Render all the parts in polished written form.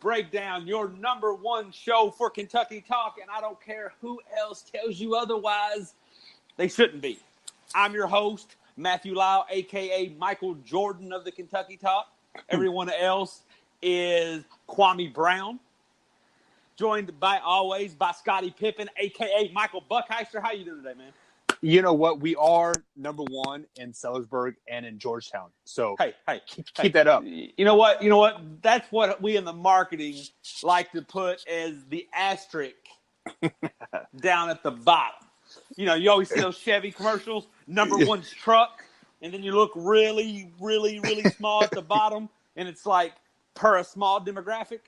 Breakdown, your number one show for Kentucky Talk, and I don't care who else tells you otherwise. They shouldn't be. I'm your host, Matthew Lyle, a.k.a. Michael Jordan of the Kentucky Talk. Everyone else is Kwame Brown, joined always by Scottie Pippen, a.k.a. Michael Buckheister. How you doing today, man? You know what? We are number one in Sellersburg and in Georgetown. So hey, keep that up. You know what? That's what we in the marketing like to put as the asterisk down at the bottom. You know, you always see those Chevy commercials, number one's truck, and then you look really, really, really small at the bottom, and it's like per a small demographic.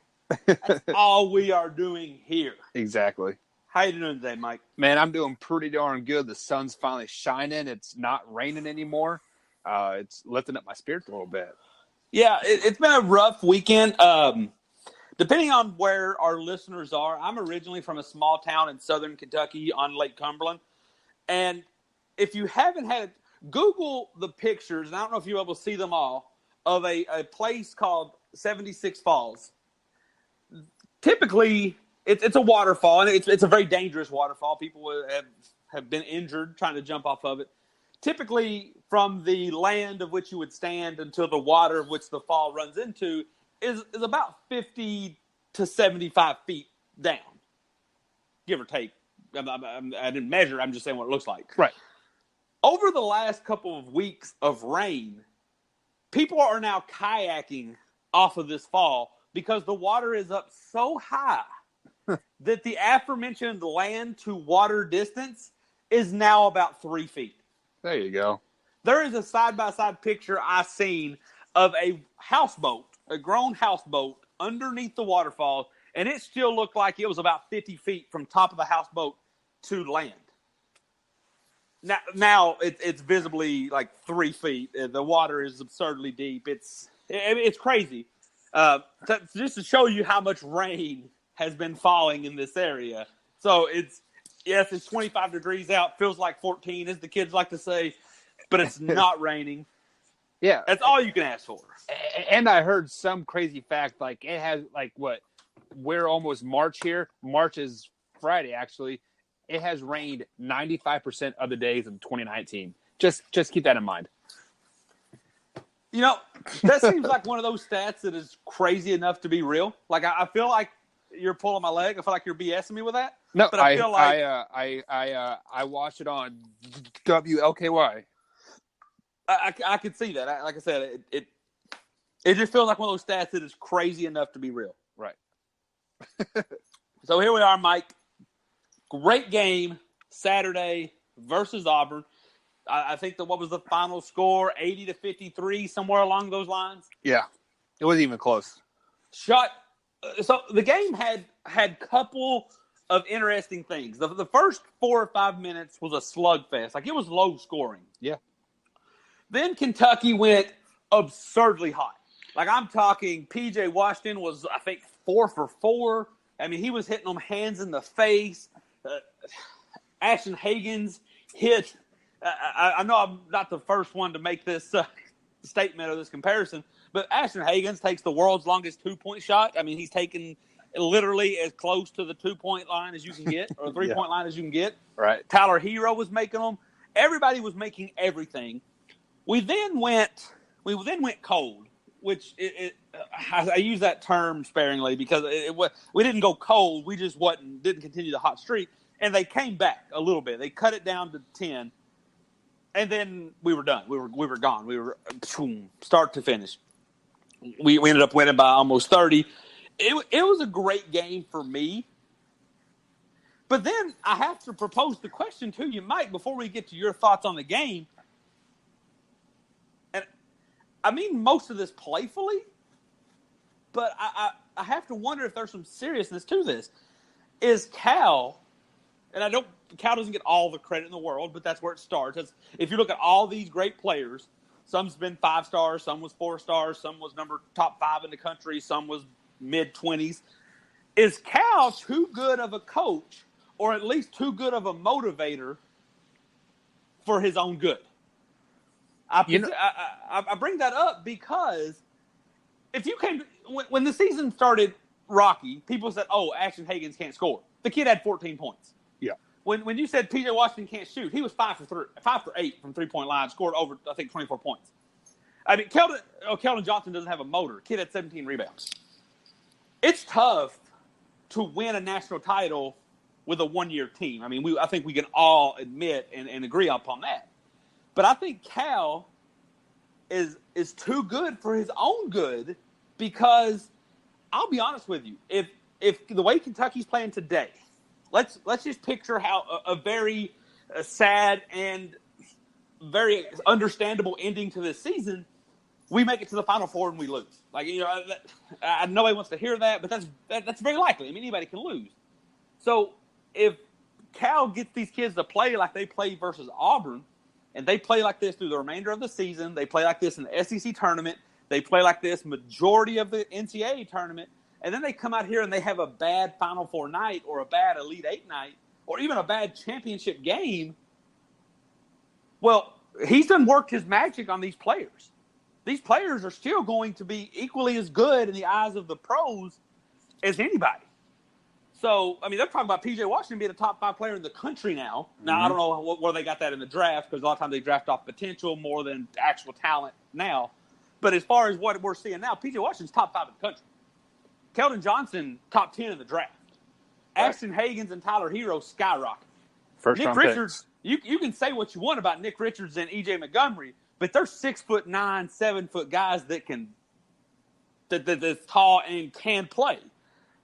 That's all we are doing here. Exactly. How you doing today, Mike? Man, I'm doing pretty darn good. The sun's finally shining. It's not raining anymore. It's lifting up my spirits a little bit. Yeah, it's been a rough weekend. Depending on where our listeners are, I'm originally from a small town in southern Kentucky on Lake Cumberland. And if you haven't had Google the pictures, and I don't know if you're able to see them all, of a place called 76 Falls. Typically, it's a waterfall, and it's a very dangerous waterfall. People have been injured trying to jump off of it. Typically, from the land of which you would stand until the water of which the fall runs into is about 50 to 75 feet down, give or take. I didn't measure. I'm just saying what it looks like. Right. Over the last couple of weeks of rain, people are now kayaking off of this fall because the water is up so high that the aforementioned land to water distance is now about 3 feet. There you go. There is a side-by-side picture I seen of a houseboat, a grown houseboat underneath the waterfall, and it still looked like it was about 50 feet from top of the houseboat to land. Now it's visibly like 3 feet. The water is absurdly deep. It's crazy. Just to show you how much rain has been falling in this area. So it's 25 degrees out. Feels like 14, as the kids like to say, but it's not raining. Yeah. That's all you can ask for. And I heard some crazy fact, like it has we're almost March here. March is Friday, actually. It has rained 95% of the days in 2019. Just keep that in mind. You know, that seems like one of those stats that is crazy enough to be real. Like I feel like you're pulling my leg. I feel like you're BSing me with that. No, but I feel like I watched it on WLKY. I could see that. Like I said, it just feels like one of those stats that is crazy enough to be real. Right. So here we are, Mike. Great game Saturday versus Auburn. I think what was the final score? 80-53, somewhere along those lines. Yeah, it wasn't even close. So the game had couple of interesting things. The first 4 or 5 minutes was a slugfest. Like, it was low scoring. Yeah. Then Kentucky went absurdly hot. Like, I'm talking P.J. Washington was, I think, 4 for 4. I mean, he was hitting them hands in the face. Ashton Hagans hit. I know I'm not the first one to make this statement or this comparison, but Ashton Hagans takes the world's longest 2-point shot. I mean, he's taken literally as close to the 2-point line as you can get, or the 3-point line as you can get. Right. Tyler Hero was making them. Everybody was making everything. We then went cold, which I use that term sparingly because we didn't go cold. We just didn't continue the hot streak, and they came back a little bit. They cut it down to 10. And then we were done. We were gone. We were start to finish. We ended up winning by almost 30. It was a great game for me. But then I have to propose the question to you, Mike, before we get to your thoughts on the game. And I mean most of this playfully, but I have to wonder if there's some seriousness to this. Is Cal, and Cal doesn't get all the credit in the world, but that's where it starts. If you look at all these great players, some's been 5 stars, some was 4 stars, some was top 5 in the country, some was mid-20s. Is Cal too good of a coach, or at least too good of a motivator for his own good? I bring that up because if you came when the season started Rocky, people said, "Oh, Ashton Hagans can't score." The kid had 14 points. Yeah. When you said P.J. Washington can't shoot, he was 5 for 8 from 3-point line, scored over, I think, 24 points. I mean, Keldon Johnson doesn't have a motor. Kid had 17 rebounds. It's tough to win a national title with a one-year team. I mean, I think we can all admit and agree upon that. But I think Cal is too good for his own good, because I'll be honest with you, if the way Kentucky's playing today, let's just picture how a very sad and very understandable ending to this season. We make it to the Final Four and we lose. Like, nobody wants to hear that, but that's very likely. I mean, anybody can lose. So if Cal gets these kids to play like they played versus Auburn, and they play like this through the remainder of the season, they play like this in the SEC tournament, they play like this majority of the NCAA tournament, and then they come out here and they have a bad Final Four night or a bad Elite Eight night or even a bad championship game, well, he's done worked his magic on these players. These players are still going to be equally as good in the eyes of the pros as anybody. So, I mean, they're talking about P.J. Washington being a top 5 player in the country now. Now, I don't know where they got that in the draft, because a lot of times they draft off potential more than actual talent now. But as far as what we're seeing now, P.J. Washington's top 5 in the country. Keldon Johnson, top 10 in the draft. Right. Ashton Hagans and Tyler Hero skyrocket. Nick Richards, you can say what you want about Nick Richards and E.J. Montgomery, but they're 6'9", 7 foot guys that's tall and can play.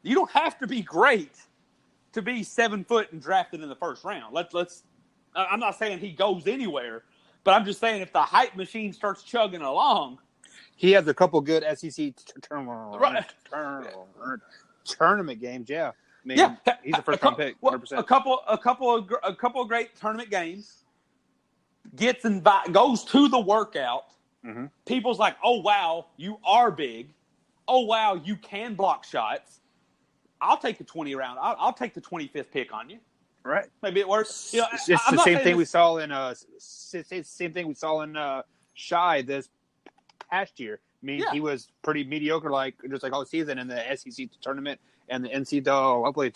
You don't have to be great to be 7 foot and drafted in the first round. I'm not saying he goes anywhere, but I'm just saying if the hype machine starts chugging along, he has a couple good SEC tournament games. Yeah, I mean, he's a first round pick. 100%. A couple of great tournament games. Goes to the workout. Mm-hmm. People's like, "Oh wow, you are big. Oh wow, you can block shots. I'll take the 20 round. I'll take the 25th pick on you." Right? Maybe it works. It's the same thing we saw in Shai this past year. I mean, he was pretty mediocre, just like all season in the SEC tournament and the NCAA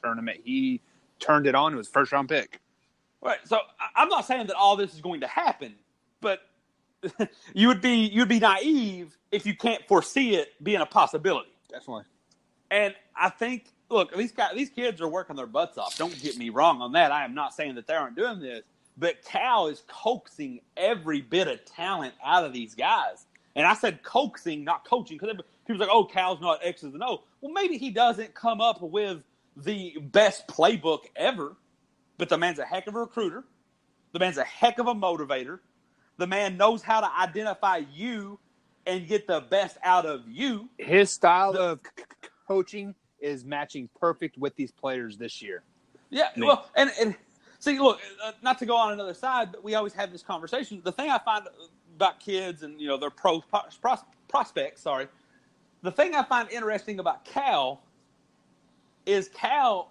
tournament. He turned it on. It was first round pick. Right. So I'm not saying that all this is going to happen, but you would be naive if you can't foresee it being a possibility. Definitely. And I think, look, these kids are working their butts off. Don't get me wrong on that. I am not saying that they aren't doing this, but Cal is coaxing every bit of talent out of these guys. And I said coaxing, not coaching, because people's like, "Oh, Cal's not X's and O." Well, maybe he doesn't come up with the best playbook ever, but the man's a heck of a recruiter. The man's a heck of a motivator. The man knows how to identify you and get the best out of you. His style of coaching is matching perfect with these players this year. Yeah, well, and see, look, not to go on another side, but we always have this conversation. The thing I find about kids and, their prospects, the thing I find interesting about Cal is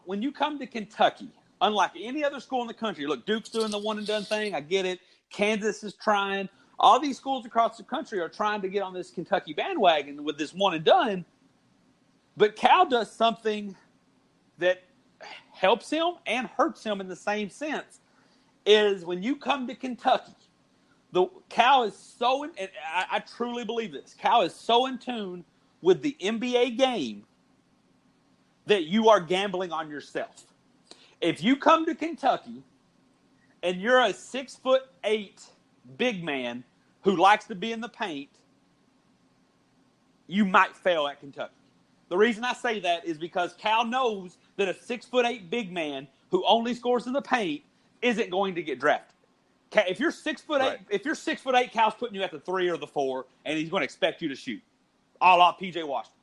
when you come to Kentucky, unlike any other school in the country, look, Duke's doing the one-and-done thing. I get it. Kansas is trying. All these schools across the country are trying to get on this Kentucky bandwagon with this one-and-done. But Cal does something that helps him and hurts him in the same sense, is when you come to Kentucky, Cal is so, and I truly believe this, Cal is so in tune with the NBA game that you are gambling on yourself. If you come to Kentucky and you're a 6'8" big man who likes to be in the paint, you might fail at Kentucky. The reason I say that is because Cal knows that a 6'8" big man who only scores in the paint isn't going to get drafted. If you're 6'8", Cal's putting you at the 3 or the 4, and he's going to expect you to shoot, a la P.J. Washington.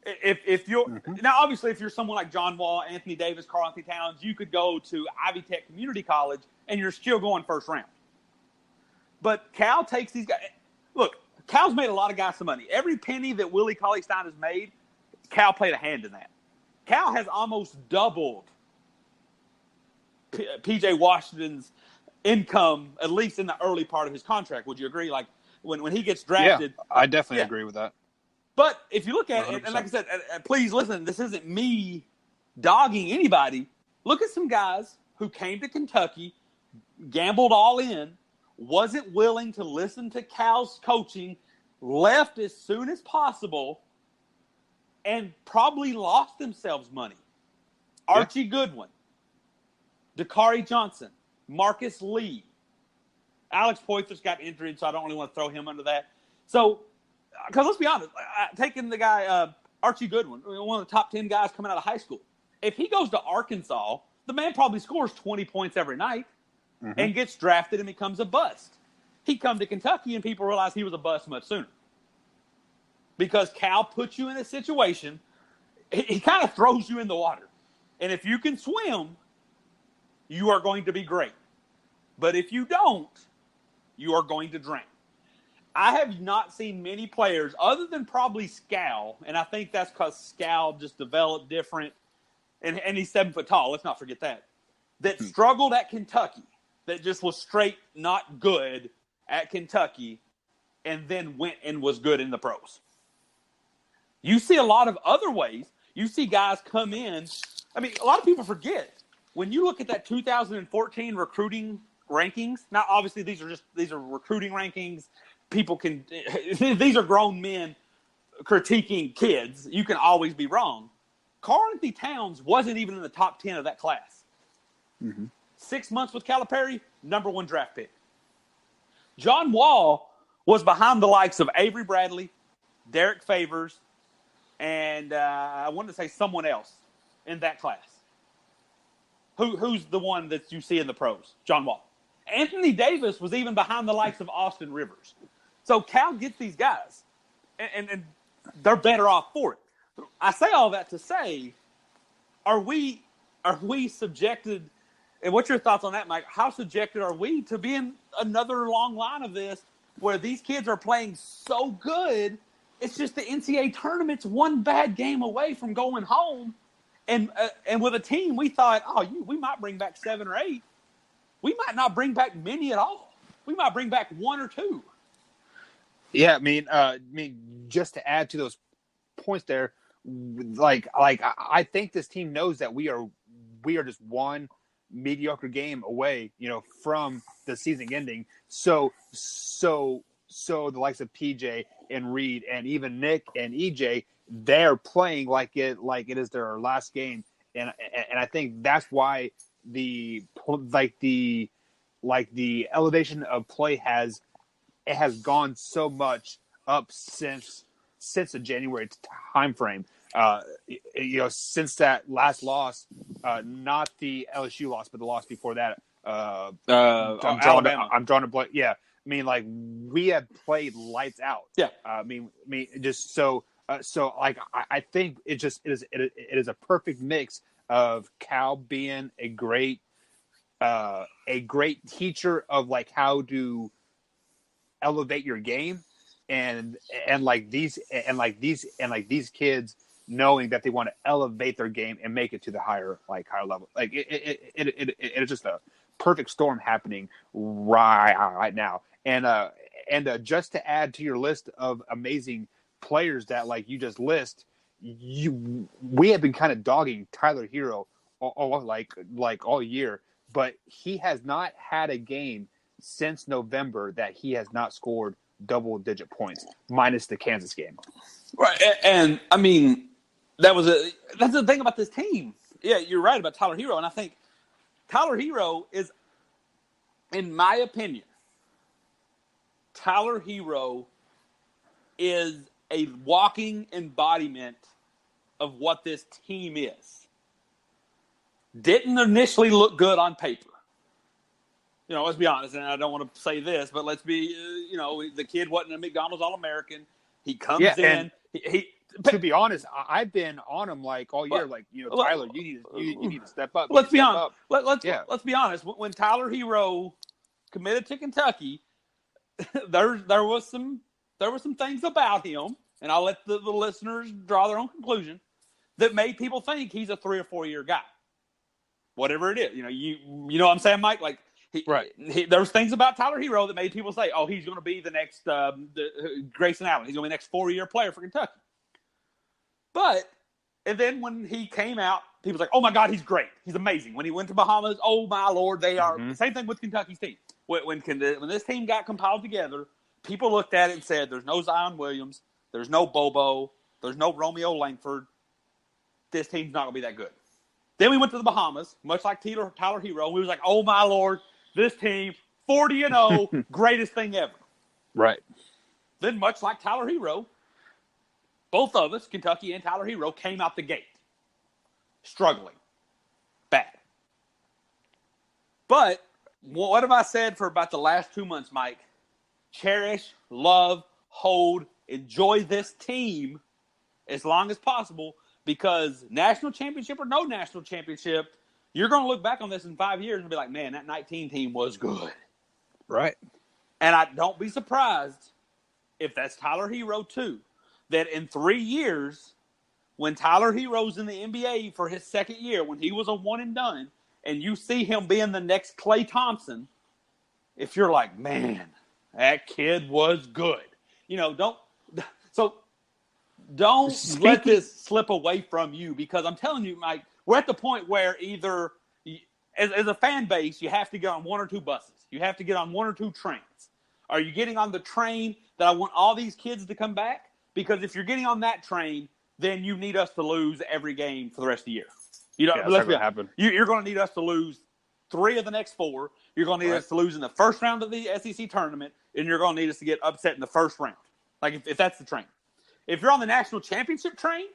If you're now, obviously, if you're someone like John Wall, Anthony Davis, Karl Anthony Towns, you could go to Ivy Tech Community College, and you're still going first round. But Cal takes these guys. Look, Cal's made a lot of guys some money. Every penny that Willie Cauley-Stein has made, Cal played a hand in that. Cal has almost doubled P.J. Washington's income, at least in the early part of his contract. Would you agree? Like when he gets drafted, I definitely agree with that. But if you look at it, and like I said, please listen, this isn't me dogging anybody. Look at some guys who came to Kentucky, gambled all in, wasn't willing to listen to Cal's coaching, left as soon as possible, and probably lost themselves money. Yeah. Archie Goodwin, Dakari Johnson, Marcus Lee. Alex Poythress got injured, so I don't really want to throw him under that. So, because let's be honest, taking the guy, Archie Goodwin, one of the top 10 guys coming out of high school, if he goes to Arkansas, the man probably scores 20 points every night and gets drafted and becomes a bust. He come to Kentucky and people realize he was a bust much sooner. Because Cal puts you in a situation, he kind of throws you in the water. And if you can swim, you are going to be great. But if you don't, you are going to drown. I have not seen many players, other than probably Scal, and I think that's because Scal just developed different, and he's 7 foot tall, let's not forget that struggled at Kentucky, that just was straight not good at Kentucky, and then went and was good in the pros. You see a lot of other ways. You see guys come in. I mean, a lot of people forget. When you look at that 2014 recruiting rankings, now obviously these are recruiting rankings. People can – these are grown men critiquing kids. You can always be wrong. Karl-Anthony Towns wasn't even in the top 10 of that class. 6 months with Calipari, number 1 draft pick. John Wall was behind the likes of Avery Bradley, Derek Favors, and I wanted to say someone else in that class. Who's the one that you see in the pros? John Wall. Anthony Davis was even behind the likes of Austin Rivers. So Cal gets these guys, and they're better off for it. I say all that to say, are we subjected, and what's your thoughts on that, Mike? How subjected are we to being another long line of this where these kids are playing so good, it's just the NCAA tournament's one bad game away from going home, and with a team we thought, we might bring back 7 or 8. We might not bring back many at all. We might bring back 1 or 2. Yeah, I mean, just to add to those points there, I think this team knows that we are just one mediocre game away, from the season ending. So the likes of PJ and Reed and even Nick and EJ, they're playing like it is their last game, and I think that's why the elevation of play has gone so much up since the January time frame. Since that last loss, not the LSU loss, but the loss before that. Alabama. I'm drawing a blank. Yeah, I mean, we have played lights out. Yeah. I think it is a perfect mix of Cal being a great teacher of how to elevate your game, and these kids knowing that they want to elevate their game and make it to the higher level. It is just a perfect storm happening right now. And just to add to your list of amazing players that you just list, we have been kind of dogging Tyler Hero all year, but he has not had a game since November that he has not scored double-digit points, minus the Kansas game. Right, and I mean, that's the thing about this team. Yeah, you're right about Tyler Hero, and I think Tyler Hero is, in my opinion, Tyler Hero is a walking embodiment of what this team is. Didn't initially look good on paper. Let's be honest, and I don't want to say this, but let's be, the kid wasn't a McDonald's All-American. He comes in. To be honest, I've been on him all year. Tyler, you need to step up. Let's be honest. Let's be honest. When Tyler Hero committed to Kentucky, there was some things about him, and I'll let the listeners draw their own conclusion, that made people think he's a 3 or 4 year guy. Whatever it is, you know what I'm saying, Mike? There was things about Tyler Hero that made people say, he's going to be the next Grayson Allen. He's going to be the next 4-year player for Kentucky. But and then when he came out, people was like, "Oh my God, he's great. He's amazing." When he went to Bahamas, oh my Lord, they are the same thing with Kentucky's team. When this team got compiled together, people looked at it and said, "There's no Zion Williams, there's no Bobo, there's no Romeo Langford. This team's not gonna be that good." Then we went to the Bahamas, much like Tyler Hero. We was like, "Oh my Lord, this team 40-0, greatest thing ever." Right. Then, much like Tyler Hero, both of us, Kentucky and Tyler Hero, came out the gate struggling, bad. But what have I said for about the last 2 months, Mike? Cherish, love, hold, enjoy this team as long as possible, because national championship or no national championship, you're going to look back on this in 5 years and be like, man, that 19 team was good. Right. And I don't be surprised if that's Tyler Hero too, that in 3 years, when Tyler Hero's in the NBA for his second year, when he was a one and done, and you see him being the next Klay Thompson, if you're like, man, that kid was good. Don't let this slip away from you, because I'm telling you, Mike, we're at the point where either, as a fan base, you have to get on one or two buses. You have to get on one or two trains. Are you getting on the train that I want all these kids to come back? Because if you're getting on that train, then you need us to lose every game for the rest of the year. That's not going to happen. You're going to need us to lose 3 of the next 4. You're going to need us to lose in the first round of the SEC tournament, and you're going to need us to get upset in the first round. Like, if that's the train. If you're on the national championship train,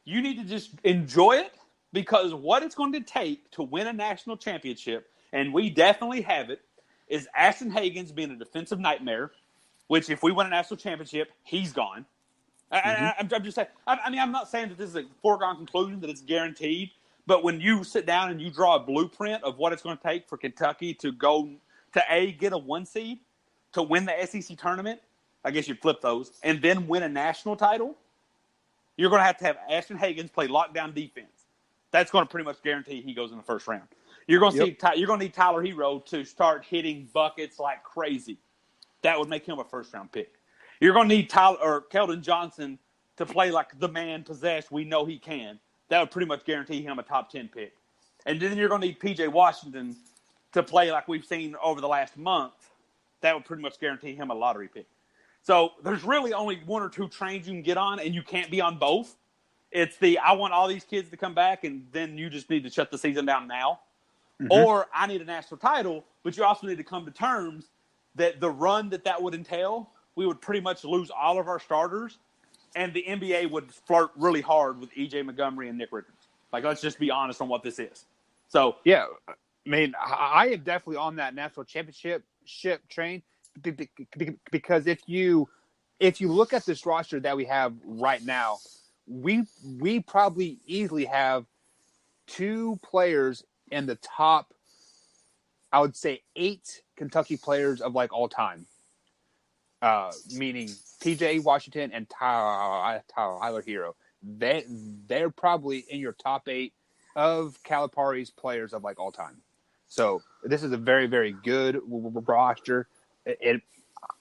you need to just enjoy it, because what it's going to take to win a national championship, and we definitely have it, is Ashton Hagans being a defensive nightmare, which if we win a national championship, he's gone. I'm just saying. I'm not saying that this is a foregone conclusion, that it's guaranteed. But when you sit down and you draw a blueprint of what it's going to take for Kentucky to go to get a 1 seed, to win the SEC tournament, I guess you'd flip those, and then win a national title, you're going to have Ashton Hagans play lockdown defense. That's going to pretty much guarantee he goes in the first round. You're going to need Tyler Hero to start hitting buckets like crazy. That would make him a first-round pick. You're going to need Keldon Johnson to play like the man possessed we know he can. That would pretty much guarantee him a top 10 pick. And then you're going to need P.J. Washington to play like we've seen over the last month. That would pretty much guarantee him a lottery pick. So there's really only 1 or 2 trains you can get on, and you can't be on both. It's I want all these kids to come back, and then you just need to shut the season down now. Mm-hmm. Or I need a national title, but you also need to come to terms that the run that would entail, we would pretty much lose all of our starters, and the NBA would flirt really hard with E.J. Montgomery and Nick Richards. Like, let's just be honest on what this is. So, yeah, I mean, I am definitely on that national championship train, because if you look at this roster that we have right now, we probably easily have 2 players in the top, I would say, 8 Kentucky players of like all time. Meaning P.J. Washington and Tyler Hero. They're probably in your top 8 of Calipari's players of like all time. So this is a very, very good roster.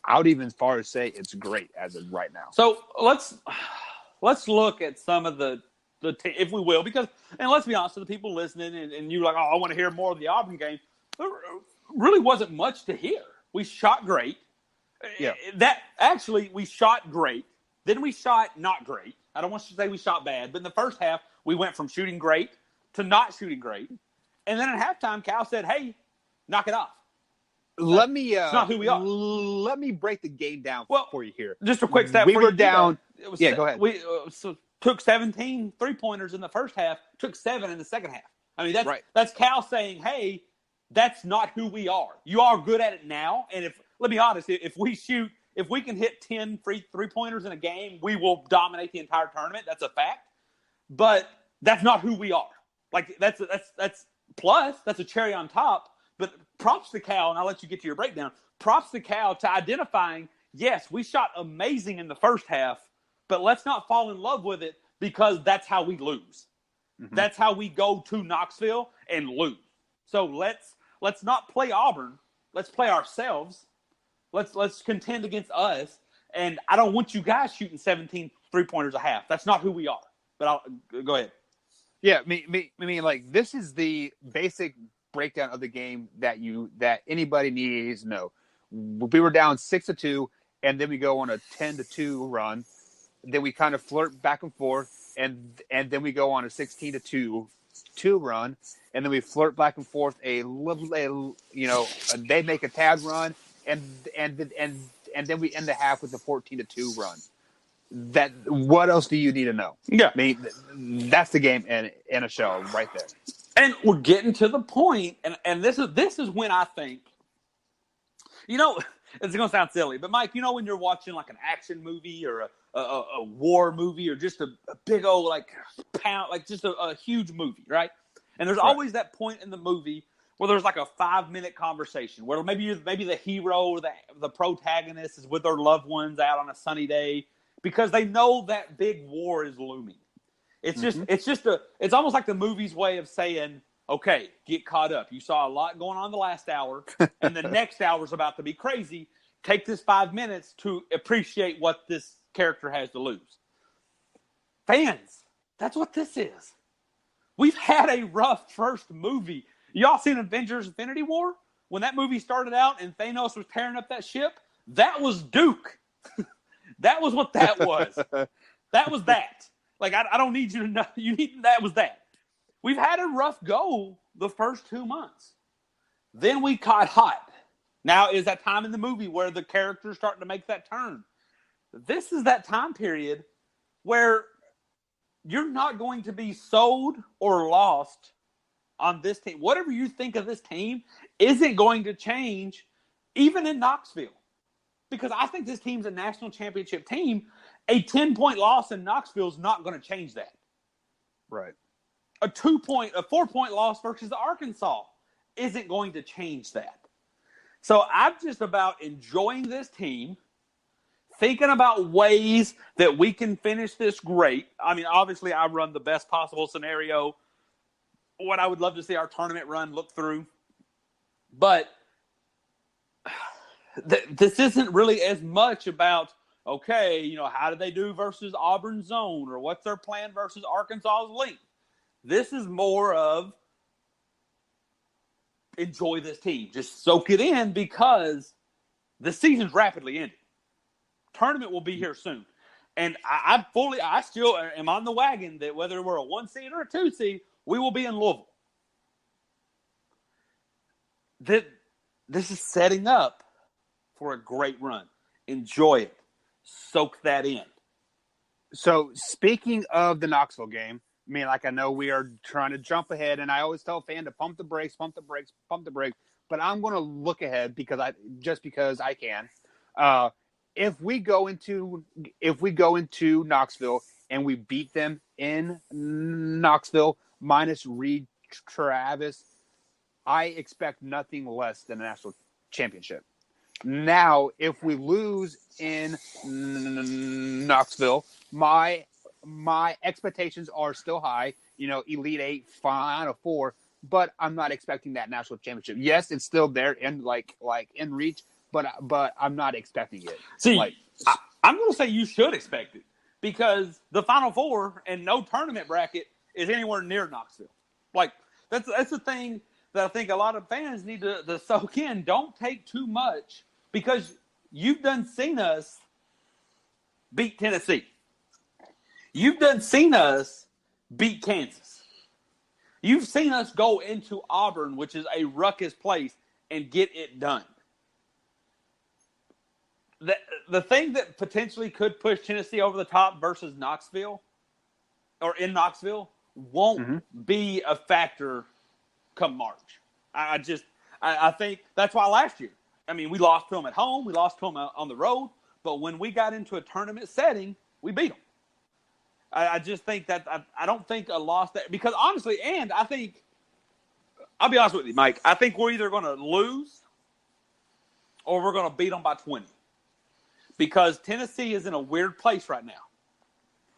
I would even far as say it's great as of right now. So let's look at some of the if we will, because, and let's be honest, to the people listening, and you like, oh, I want to hear more of the Auburn game. There really wasn't much to hear. We shot great. Yeah. We shot great. Then we shot not great. I don't want to say we shot bad, but in the first half, we went from shooting great to not shooting great. And then at halftime, Cal said, hey, knock it off. It's not who we are. Let me break the game down for you here. Just a quick stat. We were down. Go ahead. We took 17 3-pointers in the first half, took 7 in the second half. I mean, that's Cal saying, hey, that's not who we are. You are good at it now. And let me be honest, if we can hit 10 3-pointers in a game, we will dominate the entire tournament. That's a fact. But that's not who we are. Like, that's plus, that's a cherry on top. But props to Cal, and I'll let you get to your breakdown. Props to Cal to identifying, yes, we shot amazing in the first half, but let's not fall in love with it, because that's how we lose. Mm-hmm. That's how we go to Knoxville and lose. So let's not play Auburn. Let's play ourselves. Let's contend against us. And I don't want you guys shooting 17 3-pointers a half. That's not who we are. But I'll go ahead. Yeah, I mean, like, this is the basic breakdown of the game that anybody needs to know. We were down 6-2, and then we go on a 10-2 run. Then we kind of flirt back and forth, and then we go on a 16-2 run, and then we flirt back and forth they make a tad run, and then we end the half with a 14-2 run. What else do you need to know? Yeah, I mean, that's the game in a shell right there. And we're getting to the point, and this is when I think, it's going to sound silly, but Mike, when you're watching like an action movie or a war movie or just a big old just a huge movie, right? And there's always that point in the movie where there's like a 5-minute conversation where maybe the hero or the protagonist is with their loved ones out on a sunny day because they know that big war is looming. It's just it's almost like the movie's way of saying, okay, get caught up. You saw a lot going on the last hour, and the next hour is about to be crazy. Take this 5 minutes to appreciate what this character has to lose. Fans, that's what this is. We've had a rough first movie. Y'all seen Avengers Infinity War? When that movie started out and Thanos was tearing up that ship, that was Duke. That was what that was. That was that. Like, I don't need you to know. That was that. We've had a rough go the first 2 months. Then we caught hot. Now is that time in the movie where the character's starting to make that turn. This is that time period where you're not going to be sold or lost on this team. Whatever you think of this team isn't going to change even in Knoxville. Because I think this team's a national championship team. A 10-point loss in Knoxville is not going to change that. Right. A 4-point loss versus Arkansas isn't going to change that. So I'm just about enjoying this team, thinking about ways that we can finish this great. I mean, obviously, I run the best possible scenario, what I would love to see our tournament run look through. But this isn't really as much about, okay, how do they do versus Auburn zone or what's their plan versus Arkansas's length. This is more of enjoy this team. Just soak it in because the season's rapidly ending. Tournament will be here soon. And I still am on the wagon that whether we're a 1 seed or a 2 seed, we will be in Louisville. This is setting up for a great run. Enjoy it. Soak that in. So speaking of the Knoxville game, I mean, like, I know we are trying to jump ahead, and I always tell fan to pump the brakes, but I'm going to look ahead because I can. If we go into Knoxville and we beat them in Knoxville minus Reed Travis, I expect nothing less than a national championship. Now, if we lose in Knoxville, my expectations are still high. Elite 8, Final 4, but I'm not expecting that national championship. Yes, it's still there in like in reach, but I'm not expecting it. See, I'm going to say you should expect it because the Final 4 and no tournament bracket is anywhere near Knoxville. Like, that's the thing that I think a lot of fans need to soak in. Don't take too much because you've done seen us beat Tennessee. You've done seen us beat Kansas. You've seen us go into Auburn, which is a ruckus place, and get it done. The thing that potentially could push Tennessee over the top versus Knoxville or in Knoxville won't be a factor come March. I think that's why last year, I mean, we lost to them at home, we lost to them on the road, but when we got into a tournament setting, we beat them. I just think that I don't think a loss that because honestly, and I think I'll be honest with you, Mike. I think we're either going to lose or we're going to beat them by 20 because Tennessee is in a weird place right now.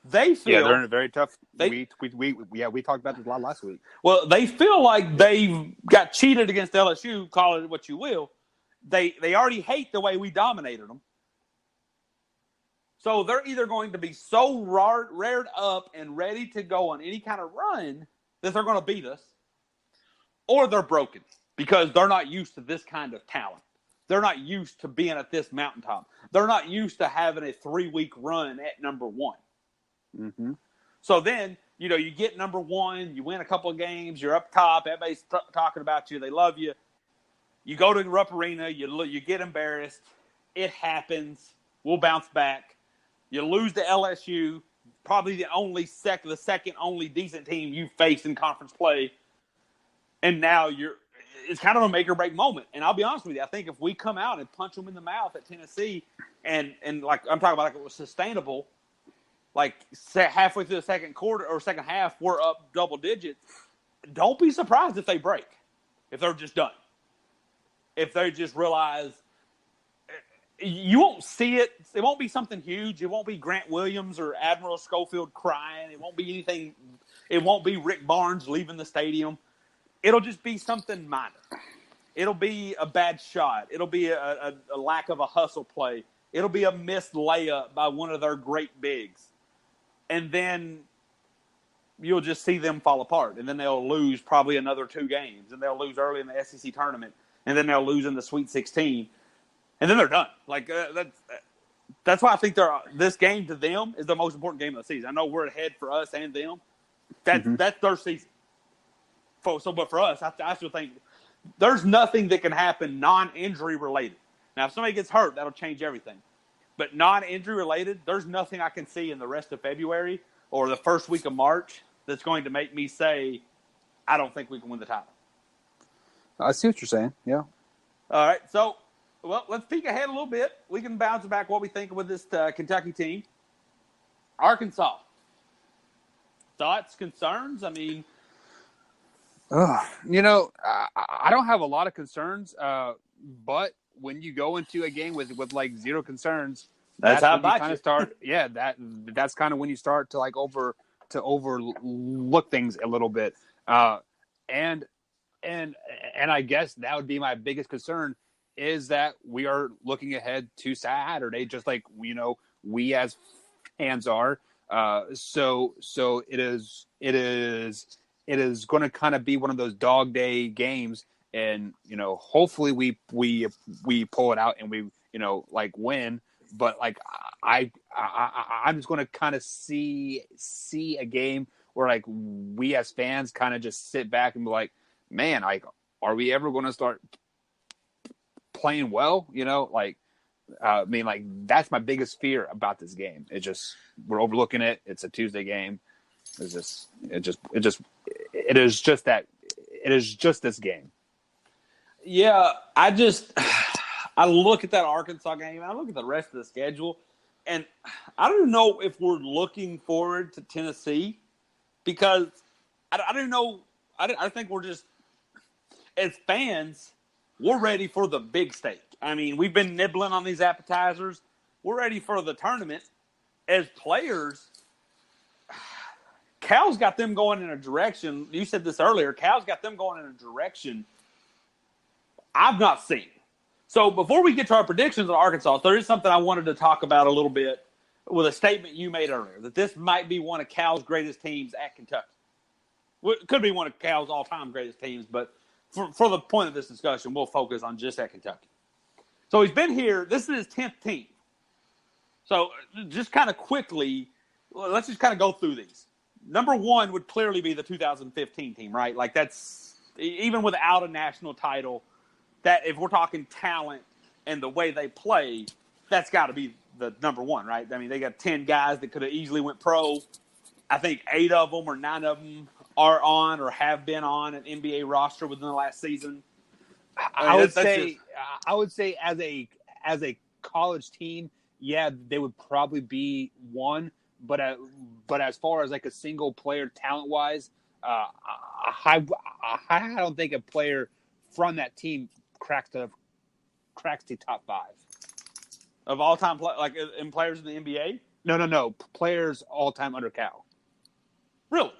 They feel they're in a very tough. We talked about this a lot last week. Well, they feel like they got cheated against LSU. Call it what you will. They already hate the way we dominated them. So they're either going to be so rared up and ready to go on any kind of run that they're going to beat us, or they're broken because they're not used to this kind of talent. They're not used to being at this mountaintop. They're not used to having a 3-week run at number one. Mm-hmm. So then, you get number one, you win a couple of games, you're up top, everybody's talking about you, they love you. You go to Rupp Arena, you get embarrassed. It happens. We'll bounce back. You lose to LSU, probably the second only decent team you face in conference play. And now it's kind of a make or break moment. And I'll be honest with you, I think if we come out and punch them in the mouth at Tennessee, and like I'm talking about, like it was sustainable, like halfway through the second quarter or second half, we're up double digits. Don't be surprised if they break, if they're just done, if they just realize. You won't see it. It won't be something huge. It won't be Grant Williams or Admiral Schofield crying. It won't be anything. It won't be Rick Barnes leaving the stadium. It'll just be something minor. It'll be a bad shot. It'll be a lack of a hustle play. It'll be a missed layup by one of their great bigs. And then you'll just see them fall apart. And then they'll lose probably another 2 games. And they'll lose early in the SEC tournament. And then they'll lose in the Sweet 16. And then they're done. Like that's why I think this game to them is the most important game of the season. I know we're ahead for us and them. That's their season. But for us, I still think there's nothing that can happen non-injury related. Now, if somebody gets hurt, that'll change everything. But non-injury related, there's nothing I can see in the rest of February or the first week of March that's going to make me say, I don't think we can win the title. I see what you're saying. Yeah. All right. So, let's peek ahead a little bit. We can bounce back what we think with this Kentucky team. Arkansas. Thoughts, concerns? I mean, I don't have a lot of concerns, but when you go into a game with like zero concerns, that's how when you kind of start. Yeah, that's kind of when you start to overlook things a little bit, and I guess that would be my biggest concern. Is that we are looking ahead to Saturday, just like we as fans are. So it is going to kind of be one of those dog day games, and hopefully we pull it out and we win. But like I'm just going to kind of see a game where like we as fans kind of just sit back and be like, man, like are we ever going to start playing well? I mean, like that's my biggest fear about this game. It just we're overlooking it. It's a Tuesday game. It is just this game. Yeah, I look at that Arkansas game. I look at the rest of the schedule, and I don't know if we're looking forward to Tennessee because I don't know. I think we're just as fans. We're ready for the big steak. I mean, we've been nibbling on these appetizers. We're ready for the tournament. As players, Cal's got them going in a direction. You said this earlier. Cal's got them going in a direction I've not seen. So before we get to our predictions on Arkansas, there is something I wanted to talk about a little bit with a statement you made earlier, that this might be one of Cal's greatest teams at Kentucky. Well, it could be one of Cal's all-time greatest teams, but for the point of this discussion, we'll focus on just at Kentucky. So he's been here. This is his 10th team. So just kind of quickly, let's just kind of go through these. Number one would clearly be the 2015 team, right? Like that's even without a national title, that if we're talking talent and the way they play, that's got to be the number one, right? I mean, they got 10 guys that could have easily went pro. I think 8 of them or 9 of them are on or have been on an NBA roster within the last season. I would say as a college team, yeah, they would probably be one. But as far as like a single player talent wise, I don't think a player from that team cracks the top 5 of all time, like in players in the NBA. No, players all time under Cal. Really?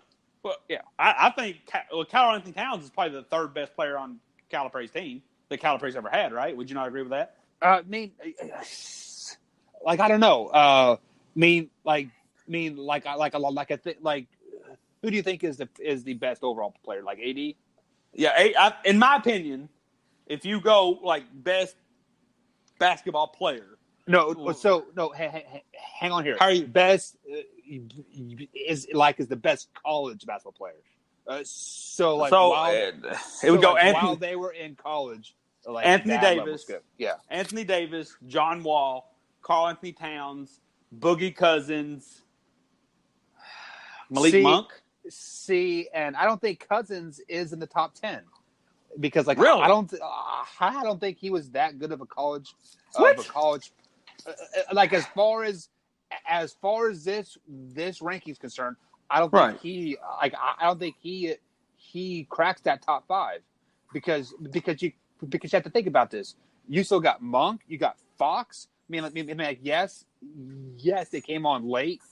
Well, yeah, I think Cal Anthony Towns is probably the 3rd best player on Calipari's team that Calipari's ever had, right? Would you not agree with that? I mean, like I don't know. Who do you think is the best overall player? Like AD? Yeah, in my opinion, if you go like best basketball player, No. So no. Hang on here. how are you? Best is the best college basketball player. So it would go like, Anthony, while they were in college, like Anthony that Davis, level's good. Yeah. Anthony Davis, John Wall, Karl Anthony Towns, Boogie Cousins, Malik Monk. See, and I don't think Cousins is in the top 10 because, like, Really? I don't think he was that good of a college. Like as far as this ranking's concerned, I don't think I don't think he cracks that top 5 because you have to think about this. You still got Monk, you got Fox. I mean, yes, they came on late,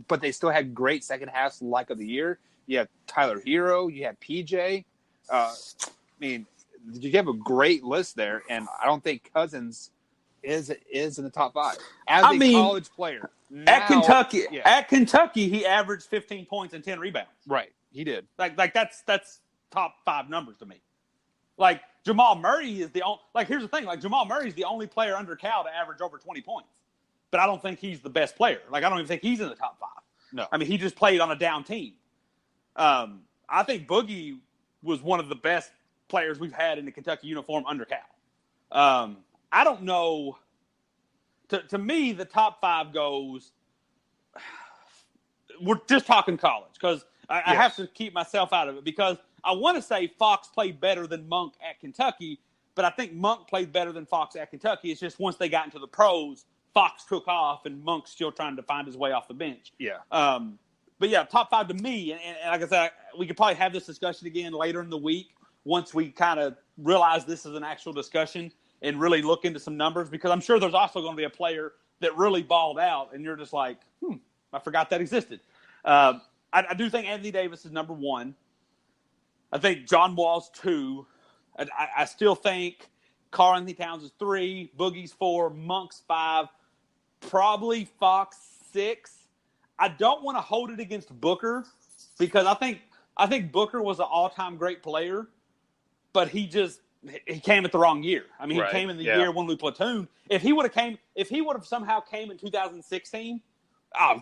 but they still had great second halves of the year. You have Tyler Hero, you have PJ. You have a great list there, and I don't think Cousins is in the top 5 as a college player. Now, At Kentucky, he averaged 15 points and 10 rebounds. Right, he did. Like that's top 5 numbers to me. Like Jamal Murray is the only. Like here's the thing. Like Jamal Murray is the only player under Cal to average over 20 points, but I don't think he's the best player. Like I don't even think he's in the top 5. No, I mean he just played on a down team. I think Boogie was one of the best players we've had in the Kentucky uniform under Cal. I don't know. To me, the top 5 goes. We're just talking college because I have to keep myself out of it because I want to say Fox played better than Monk at Kentucky, but I think Monk played better than Fox at Kentucky. It's just once they got into the pros, Fox took off and Monk's still trying to find his way off the bench. Yeah. But yeah, top 5 to me, and like I said, we could probably have this discussion again later in the week once we kind of realize this is an actual discussion and really look into some numbers because I'm sure there's also going to be a player that really balled out and you're just like, I forgot that existed. I do think Anthony Davis is number 1. I think John Wall's 2. I still think Karl Anthony Towns is 3, Boogie's 4, Monk's 5, probably Fox 6. I don't want to hold it against Booker because I think Booker was an all-time great player, but he came at the wrong year. I mean, he came in the year when we platooned. If he would have somehow came in 2016,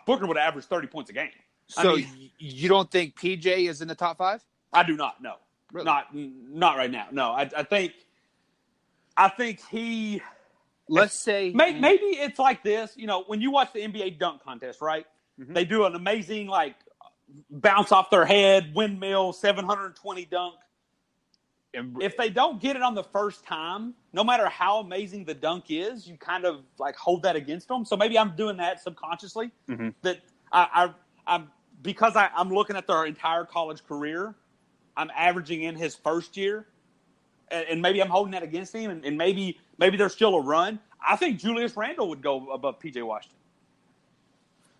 Booker would have averaged 30 points a game. So you don't think PJ is in the top 5? I do not. No, really? Not right now. No, I think he. Let's say maybe it's like this. When you watch the NBA dunk contest, right? Mm-hmm. They do an amazing bounce off their head, windmill, 720 dunk. If they don't get it on the first time, no matter how amazing the dunk is, you kind of hold that against them. So maybe I'm doing that subconsciously. Mm-hmm. That because I'm looking at their entire college career, I'm averaging in his first year, and maybe I'm holding that against him, and maybe there's still a run. I think Julius Randle would go above PJ Washington.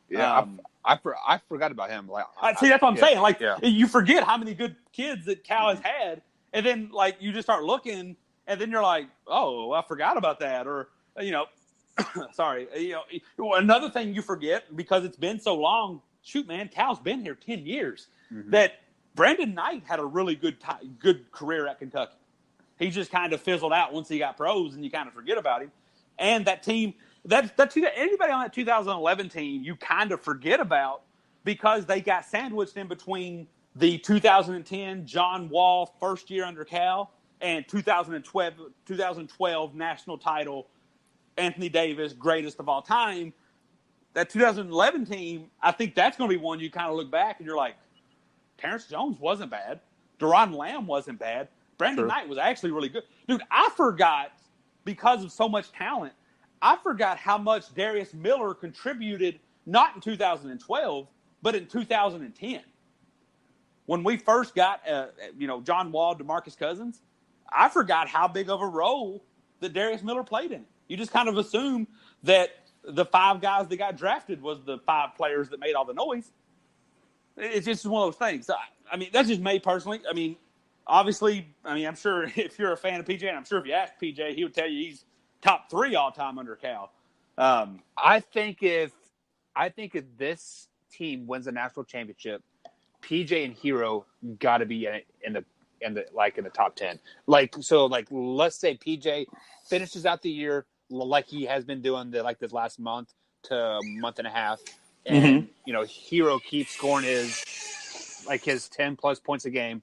Yeah, I forgot about him. See, that's what I'm saying. You forget how many good kids that Cal has had, and then you just start looking, and then you're like, oh, I forgot about that, or sorry, another thing you forget because it's been so long. Shoot, man, Cal's been here 10 years. Mm-hmm. That Brandon Knight had a really good career at Kentucky. He just kind of fizzled out once he got pros, and you kind of forget about him. And that team. Anybody on that 2011 team you kind of forget about because they got sandwiched in between the 2010 John Wall first year under Cal and 2012 national title Anthony Davis greatest of all time. That 2011 team, I think that's going to be one you kind of look back and you're like, Terrence Jones wasn't bad. Deron Lamb wasn't bad. Brandon Knight was actually really good. Dude, I forgot because of so much talent. I forgot how much Darius Miller contributed, not in 2012, but in 2010. When we first got, John Wall, DeMarcus Cousins, I forgot how big of a role that Darius Miller played in it. You just kind of assume that the 5 guys that got drafted was the 5 players that made all the noise. It's just one of those things. I mean, that's just me personally. I mean, obviously, I'm sure if you're a fan of PJ, and I'm sure if you ask PJ, he would tell you he's top 3 all time under Cal. I think if this team wins the national championship, PJ and Hero got to be in the top 10. Let's say PJ finishes out the year like he has been doing this last month to month and a half, and Hero keeps scoring his 10 plus points a game.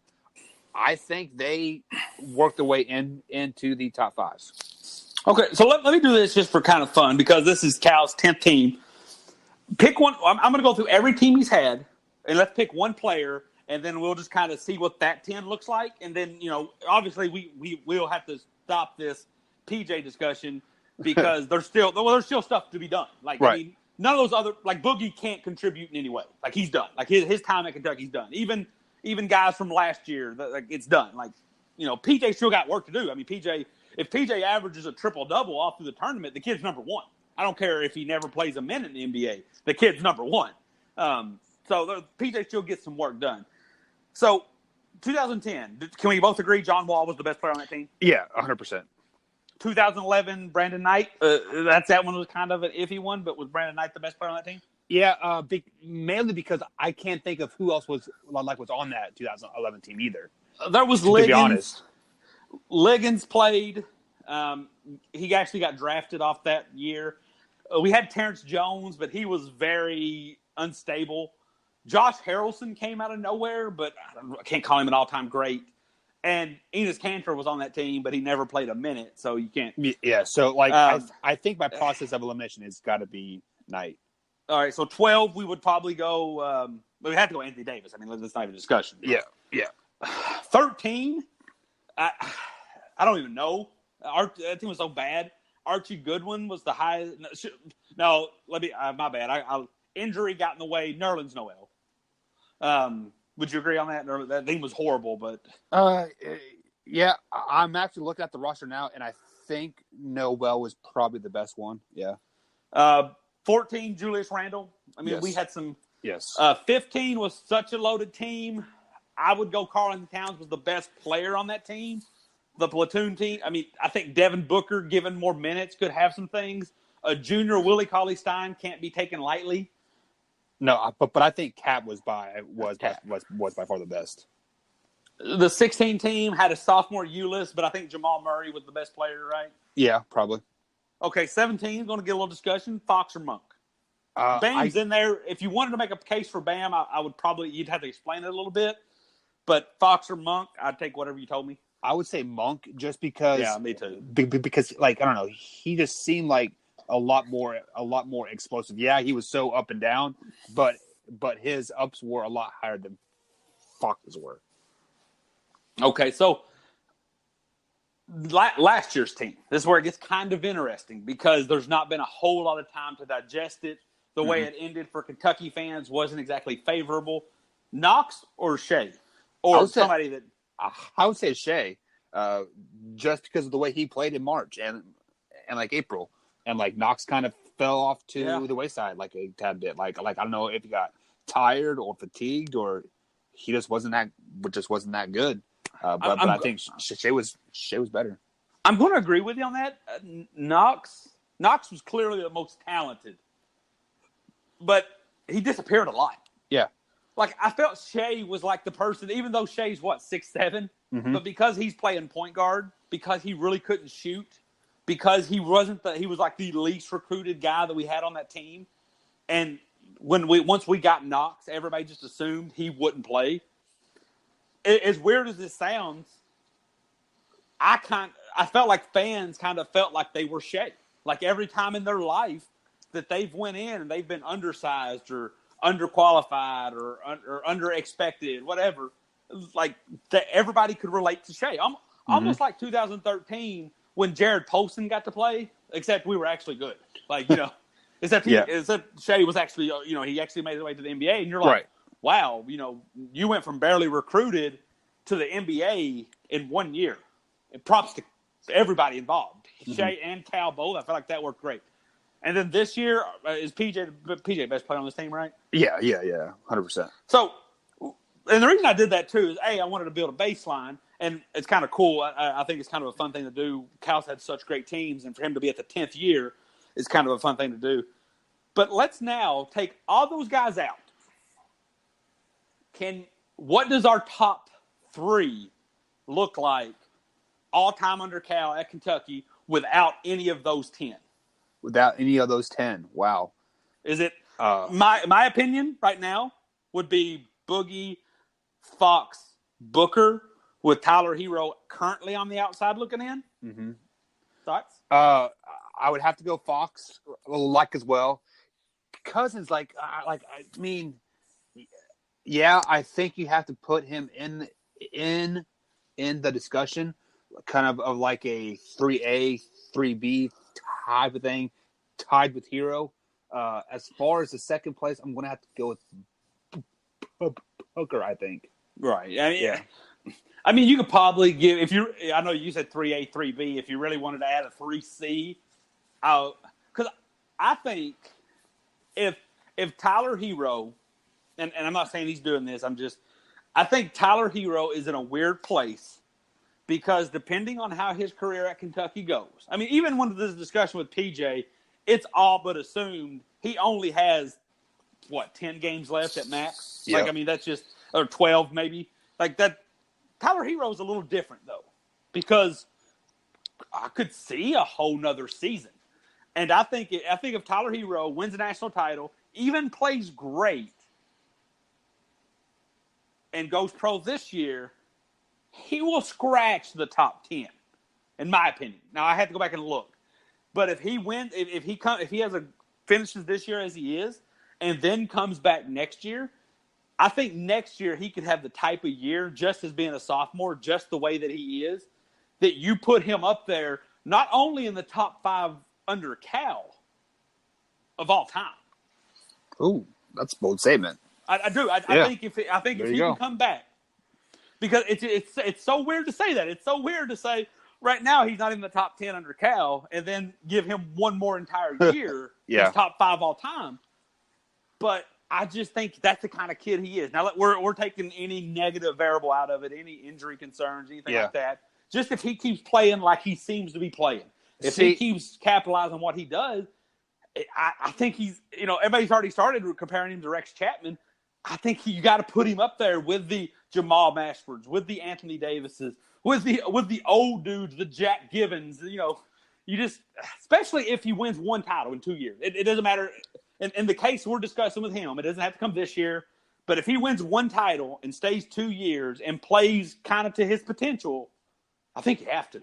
I think they work their way into the top 5. Okay, so let me do this just for kind of fun because this is Cal's 10th team. Pick one. I'm going to go through every team he's had, and let's pick one player, and then we'll just kind of see what that 10 looks like. And then, obviously we'll have to stop this PJ discussion because there's still stuff to be done. Like, right. I mean, none of those other – like, Boogie can't contribute in any way. Like, he's done. Like, his time at Kentucky's done. Even guys from last year, like, it's done. Like, PJ still got work to do. I mean, if PJ averages a triple-double all through the tournament, the kid's number one. I don't care if he never plays a minute in the NBA. The kid's number one. So PJ still gets some work done. So 2010, can we both agree John Wall was the best player on that team? Yeah, 100%. 2011, Brandon Knight. That one was kind of an iffy one, but was Brandon Knight the best player on that team? Yeah, mainly because I can't think of who else was on that 2011 team either. There was Liggins. To be honest. Liggins played. He actually got drafted off that year. We had Terrence Jones, but he was very unstable. Josh Harrelson came out of nowhere, but I can't call him an all-time great. And Enes Kanter was on that team, but he never played a minute, so you can't. Yeah, so I think my process of elimination has got to be Knight. All right, so 12, we would probably go we have to go Anthony Davis. I mean, that's not even a discussion. Yeah. 13, I don't even know. That team was so bad. Archie Goodwin was the highest. No, let me. My bad. Injury got in the way. Nerlens Noel. Would you agree on that? That team was horrible, but. Yeah, I'm actually looking at the roster now, and I think Noel was probably the best one. Yeah. 14, Julius Randle. I mean, yes. We had some. Yes. 15 was such a loaded team. I would go Karl Towns was the best player on that team. The platoon team. I mean, I think Devin Booker, given more minutes, could have some things. A junior Willie Cauley-Stein can't be taken lightly. No, but I think Cap was by far the best. The 16 team had a sophomore Ulis, but I think Jamal Murray was the best player, right? Yeah, probably. Okay, 17 is going to get a little discussion. Fox or Monk? Bam's in there. If you wanted to make a case for Bam, I would probably – you'd have to explain it a little bit. But Fox or Monk, I'd take whatever you told me. I would say Monk just because – yeah, me too. Because, I don't know, he just seemed like a lot more explosive. Yeah, he was so up and down, but his ups were a lot higher than Fox's were. Okay, so last year's team, this is where it gets kind of interesting because there's not been a whole lot of time to digest it. The way it ended for Kentucky fans wasn't exactly favorable. Knox or Shea? Or somebody that – I would say Shea, just because of the way he played in March and April. And Knox kind of fell off to the wayside a tad bit. I don't know if he got tired or fatigued or he just wasn't that good. But I think Shea was better. I'm going to agree with you on that. Knox was clearly the most talented, but he disappeared a lot. Yeah. I felt Shea was the person, even though Shea's 6'7", but because he's playing point guard, because he really couldn't shoot, because he was the least recruited guy that we had on that team. And once we got Knox, everybody just assumed he wouldn't play. As weird as this sounds, I felt like fans kind of felt like they were Shea. Every time in their life that they've went in and they've been undersized or underqualified or underexpected, whatever, that everybody could relate to Shea. Almost like 2013 when Jared Polson got to play, except we were actually good. Except Shea was actually, he actually made his way to the NBA, and you're like, right. Wow, you went from barely recruited to the NBA in 1 year. And props to everybody involved. Shea and Cal both. I feel like that worked great. And then this year, is PJ best player on this team, right? Yeah, 100%. So, and the reason I did that too is, I wanted to build a baseline, and it's kind of cool. I think it's kind of a fun thing to do. Cal's had such great teams, and for him to be at the 10th year, is kind of a fun thing to do. But let's now take all those guys out. What does our top 3 look like all time under Cal at Kentucky without any of those 10? Without any of those 10, wow. Is it my opinion right now would be Boogie, Fox, Booker, with Tyler Herro currently on the outside looking in? Mm-hmm. Thoughts? I would have to go Fox, as well. Cousins, I mean, yeah, I think you have to put him in the discussion, kind of like a 3A, 3B type of thing, tied with Herro. As far as the second place, I'm going to have to go with Booker, I think. Right. I mean, you could probably give I know you said 3A, 3B. If you really wanted to add a 3C, because I think if Tyler Herro, and I'm not saying he's doing this, I think Tyler Herro is in a weird place because depending on how his career at Kentucky goes, I mean, even when this discussion with PJ, it's all but assumed he only has 10 games left at max. Yep. I mean, that's just, or 12 maybe. Like that. Tyler Herro is a little different though, because I could see a whole nother season. And I think if Tyler Herro wins a national title, even plays great, and goes pro this year, he will scratch the top 10, in my opinion. Now I have to go back and look, but if he wins, if he finishes this year as he is, and then comes back next year, I think next year he could have the type of year, just as being a sophomore, just the way that he is, that you put him up there not only in the top 5 under Cal of all time. Ooh, that's a bold statement. I do. I think if he can come back, because it's so weird to say that. It's so weird to say right now he's not in the top 10 under Cal, and then give him one more entire year, yeah, he's top 5 all time. But I just think that's the kind of kid he is. Now we're taking any negative variable out of it, any injury concerns, anything like that. Just if he keeps playing like he seems to be playing, if he keeps capitalizing on what he does, I think he's, everybody's already started comparing him to Rex Chapman. I think you got to put him up there with the Jamal Mashfords, with the Anthony Davises, with the old dudes, the Jack Givens. You just, especially if he wins one title in 2 years, it doesn't matter. In the case we're discussing with him, it doesn't have to come this year. But if he wins one title and stays 2 years and plays kind of to his potential, I think you have to.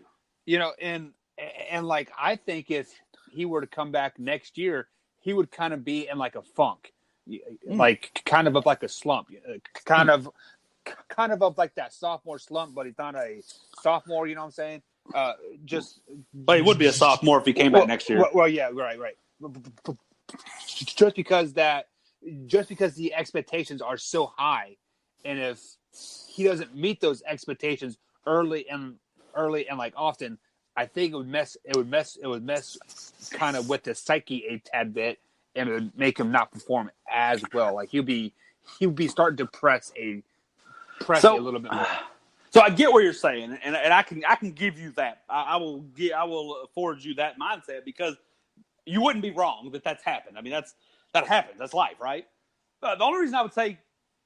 And I think if he were to come back next year, he would kind of be in like a funk, like kind of like a slump, kind of like that sophomore slump. But he's not a sophomore. You know what I'm saying? But he would be a sophomore if he came back next year. Well, yeah, right. Just because the expectations are so high, and if he doesn't meet those expectations early and like often, I think it would mess kind of with the psyche a tad bit, and it would make him not perform as well. Like he'll be starting to press a little bit more. So I get what you're saying, and I can give you that. I will afford you that mindset, because you wouldn't be wrong that that's happened. I mean, that happens. That's life, right? The only reason I would say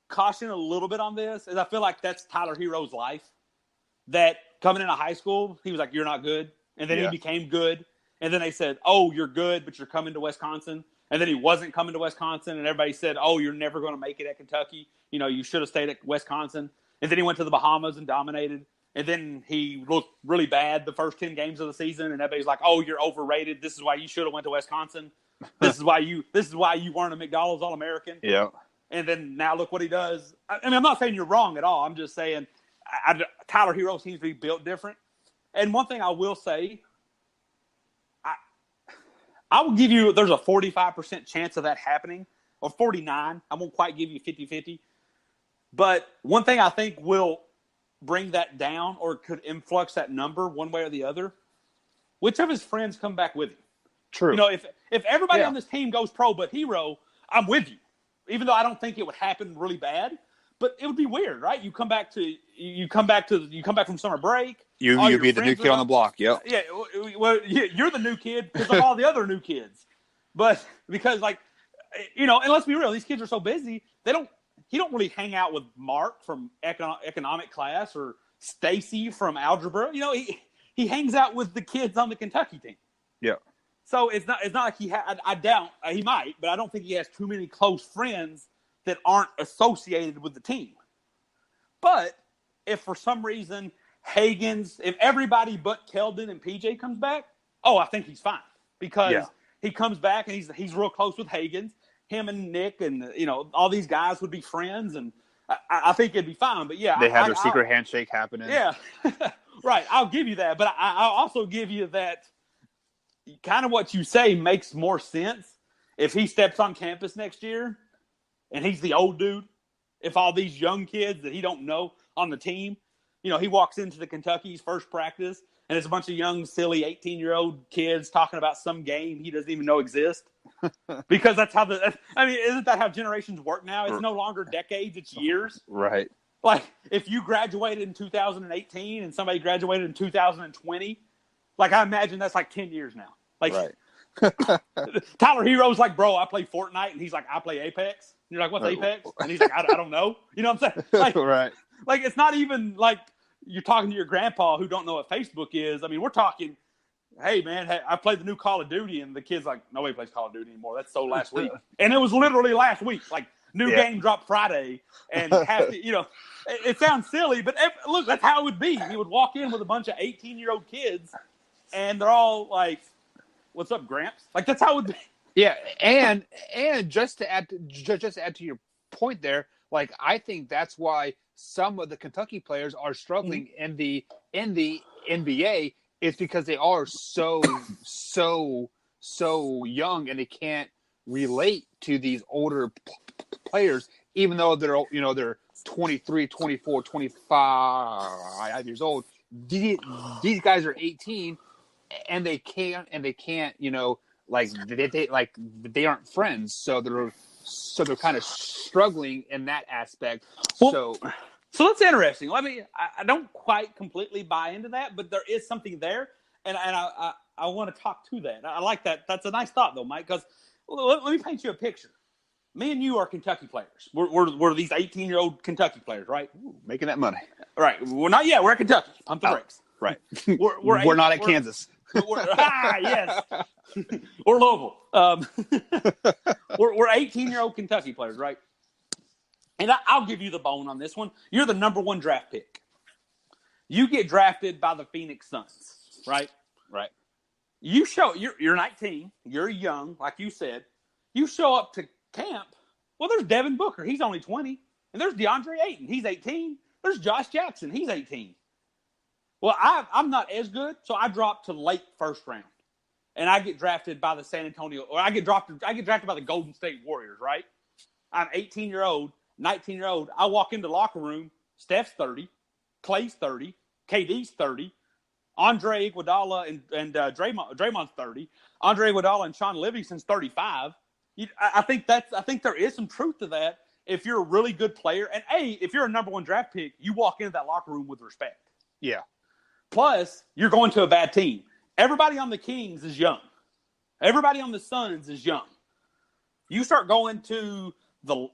caution a little bit on this is I feel like that's Tyler Herro's life. That coming into high school, he was like, "You're not good," and then he became good, and then they said, "Oh, you're good, but you're coming to Wisconsin," and then he wasn't coming to Wisconsin, and everybody said, "Oh, you're never going to make it at Kentucky. You should have stayed at Wisconsin." And then he went to the Bahamas and dominated. And then he looked really bad the first 10 games of the season. And everybody's like, "Oh, you're overrated. This is why you should have went to Wisconsin. This is why you weren't a McDonald's All-American." Yeah. And then now look what he does. I mean, I'm not saying you're wrong at all. I'm just saying Tyler Herro seems to be built different. And one thing I will say, I will give you, there's a 45% chance of that happening, or 49. I won't quite give you 50-50. But one thing I think will bring that down, or could influx that number one way or the other, which of his friends come back with him. True. If everybody on this team goes pro but Herro, I'm with you. Even though I don't think it would happen really bad, but it would be weird, right? You come back from summer break, You All you your be the new friends kid are on the gone. block. Yep. Yeah, well, you're the new kid because of all the other new kids. But because, like, and let's be real, these kids are so busy, he don't really hang out with Mark from economic class or Stacy from algebra. He hangs out with the kids on the Kentucky team. Yeah. So it's not like I doubt he might, but I don't think he has too many close friends that aren't associated with the team. But if for some reason if everybody but Keldon and PJ comes back, I think he's fine because he comes back and he's real close with Higgins. Him and Nick and all these guys would be friends, and I think it'd be fine. But yeah, they have their secret handshake happening. Yeah, right. I'll give you that, but I'll also give you that. Kind of what you say makes more sense if he steps on campus next year, and he's the old dude. If all these young kids that he don't know on the team, he walks into the Kentucky's first practice, and it's a bunch of young, silly 18-year-old kids talking about some game he doesn't even know exists. Because that's how isn't that how generations work now? It's no longer decades, it's years. Right. Like, if you graduated in 2018 and somebody graduated in 2020, like, I imagine that's like 10 years now. Like, right. Tyler Hero's like, bro, I play Fortnite, and he's like, I play Apex. And you're like, what's Apex? And he's like, I don't know. You know what I'm saying? Like, right. Like, it's not even like you're talking to your grandpa who don't know what Facebook is. I mean, we're talking, hey, man, I played the new Call of Duty, and the kid's like, nobody plays Call of Duty anymore. That's so last week. And it was literally last week. Like, new game dropped Friday, and it sounds silly, but look, that's how it would be. He would walk in with a bunch of 18-year-old kids, and they're all like, what's up, Gramps? Like, that's how it would be. Yeah, and just to add to your point there, like, I think that's why some of the Kentucky players are struggling in the NBA is because they are so young, and they can't relate to these older players, even though they're 23, 24, 25 years old. These guys are 18, and they can't like they aren't friends, so they're kind of struggling in that aspect. So that's interesting. I don't quite completely buy into that, but there is something there, and I want to talk to that. I like that. That's a nice thought, though, Mike. Because let me paint you a picture. Me and you are Kentucky players. We're these 18-year-old Kentucky players, right? Ooh, making that money. Right. We're not yet. We're at Kentucky. Pump the brakes. Right. We're not at Kansas. Yes. Or Louisville. We're 18-year-old Kentucky players, right? And I'll give you the bone on this one. You're the number 1 draft pick. You get drafted by the Phoenix Suns, right? Right. You're 19. You're young, like you said. You show up to camp. Well, there's Devin Booker. He's only 20. And there's DeAndre Ayton. He's 18. There's Josh Jackson. He's 18. Well, I'm not as good, so I drop to late first round. And I get drafted by the I get drafted by the Golden State Warriors, right? I'm 18-year-old, 19-year-old. I walk into the locker room. Steph's 30. Clay's 30. KD's 30. Andre Iguodala and Draymond's 30. Andre Iguodala and Sean Livingston's 35. I think there is some truth to that. If you're a really good player, and if you're a number 1 draft pick, you walk into that locker room with respect. Yeah. Plus, you're going to a bad team. Everybody on the Kings is young. Everybody on the Suns is young. You start going to the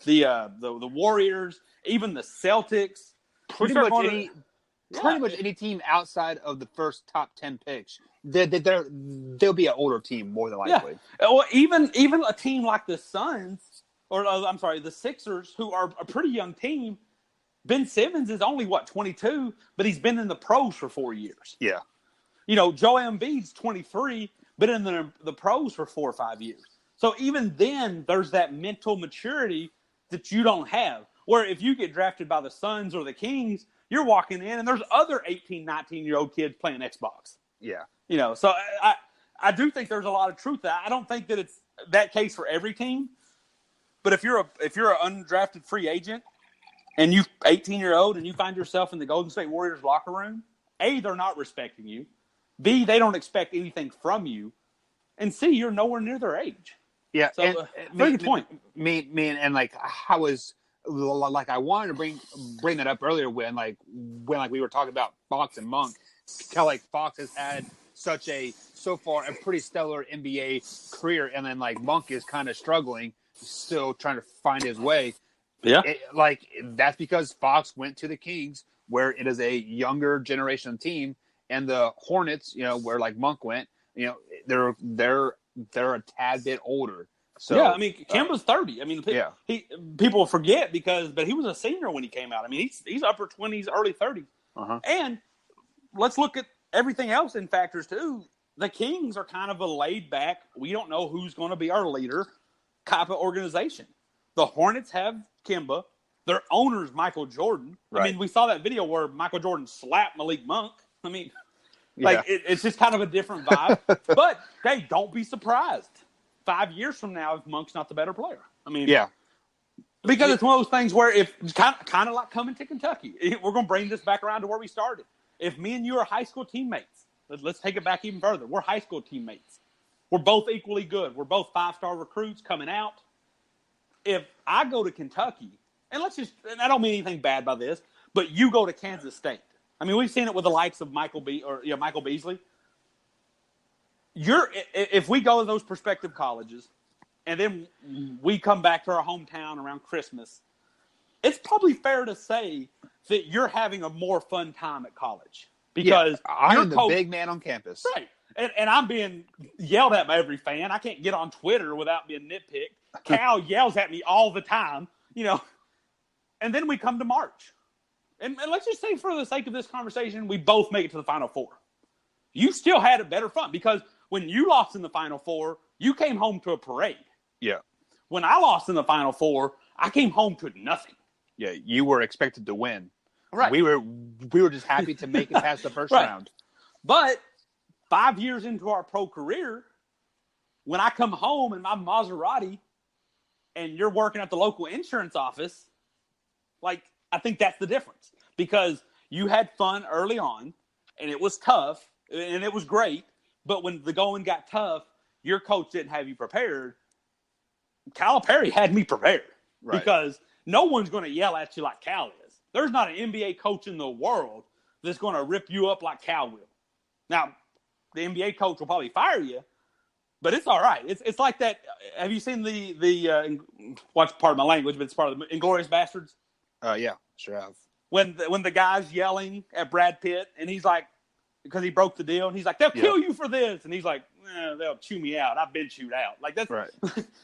Warriors, even the Celtics. Pretty much any team outside of the first top 10 picks, they'll be an older team more than likely. Yeah. Well, even a team like the Suns, the Sixers, who are a pretty young team. Ben Simmons is only 22, but he's been in the pros for 4 years. Yeah. Joel Embiid's 23, been in the pros for 4 or 5 years. So even then, there's that mental maturity that you don't have. Where if you get drafted by the Suns or the Kings, you're walking in and there's other 18, 19-year-old kids playing Xbox. Yeah. So I do think there's a lot of truth to that. I don't think that it's that case for every team. But if you're an undrafted free agent and you 18-year-old and you find yourself in the Golden State Warriors locker room, A, they're not respecting you. B, they don't expect anything from you. And C, you're nowhere near their age. Yeah. So, very good point. And like, how was like I wanted to bring that up earlier when we were talking about Fox and Monk. How like Fox has had so far a pretty stellar NBA career, and then like Monk is kind of struggling, still trying to find his way. Yeah. That's because Fox went to the Kings, where it is a younger generation team, and the Hornets, where like Monk went, they're a tad bit older. So yeah, I mean, Kemba's 30. I mean, yeah. People forget but he was a senior when he came out. I mean, he's upper 20s, early 30s. Uh-huh. And let's look at everything else in factors too. The Kings are kind of a laid back, we don't know who's going to be our leader type of organization. The Hornets have Kemba. Their owner's Michael Jordan. Right. I mean, we saw that video where Michael Jordan slapped Malik Monk. I mean, it's just kind of a different vibe. But, hey, don't be surprised 5 years from now if Monk's not the better player. I mean, yeah. Because it's one of those things where if kind of like coming to Kentucky, we're going to bring this back around to where we started. If me and you are high school teammates, let's take it back even further. We're high school teammates. We're both equally good. We're both 5-star recruits coming out. If I go to Kentucky, and I don't mean anything bad by this, but you go to Kansas State. I mean, we've seen it with the likes of Michael Beasley. If we go to those prospective colleges, and then we come back to our hometown around Christmas, it's probably fair to say that you're having a more fun time at college because I'm the big man on campus, right? And I'm being yelled at by every fan. I can't get on Twitter without being nitpicked. Cal yells at me all the time, And then we come to March, and let's just say, for the sake of this conversation, we both make it to the Final Four. You still had a better fun because when you lost in the Final Four, you came home to a parade. Yeah. When I lost in the Final Four, I came home to nothing. Yeah, you were expected to win. Right. We were just happy to make it past the first round. But 5 years into our pro career, when I come home in my Maserati and you're working at the local insurance office, I think that's the difference. Because you had fun early on, and it was tough, and it was great. But when the going got tough, your coach didn't have you prepared. Calipari had me prepared. Right. Because no one's going to yell at you like Cal is. There's not an NBA coach in the world that's going to rip you up like Cal will. Now, the NBA coach will probably fire you, but it's all right. It's like that. Have you seen the watch part of my language, but it's part of the Inglourious Bastards? Yeah, sure have. When the guy's yelling at Brad Pitt, and he's like, because he broke the deal, and he's like, they'll kill you for this, and he's like, they'll chew me out. I've been chewed out. That's right.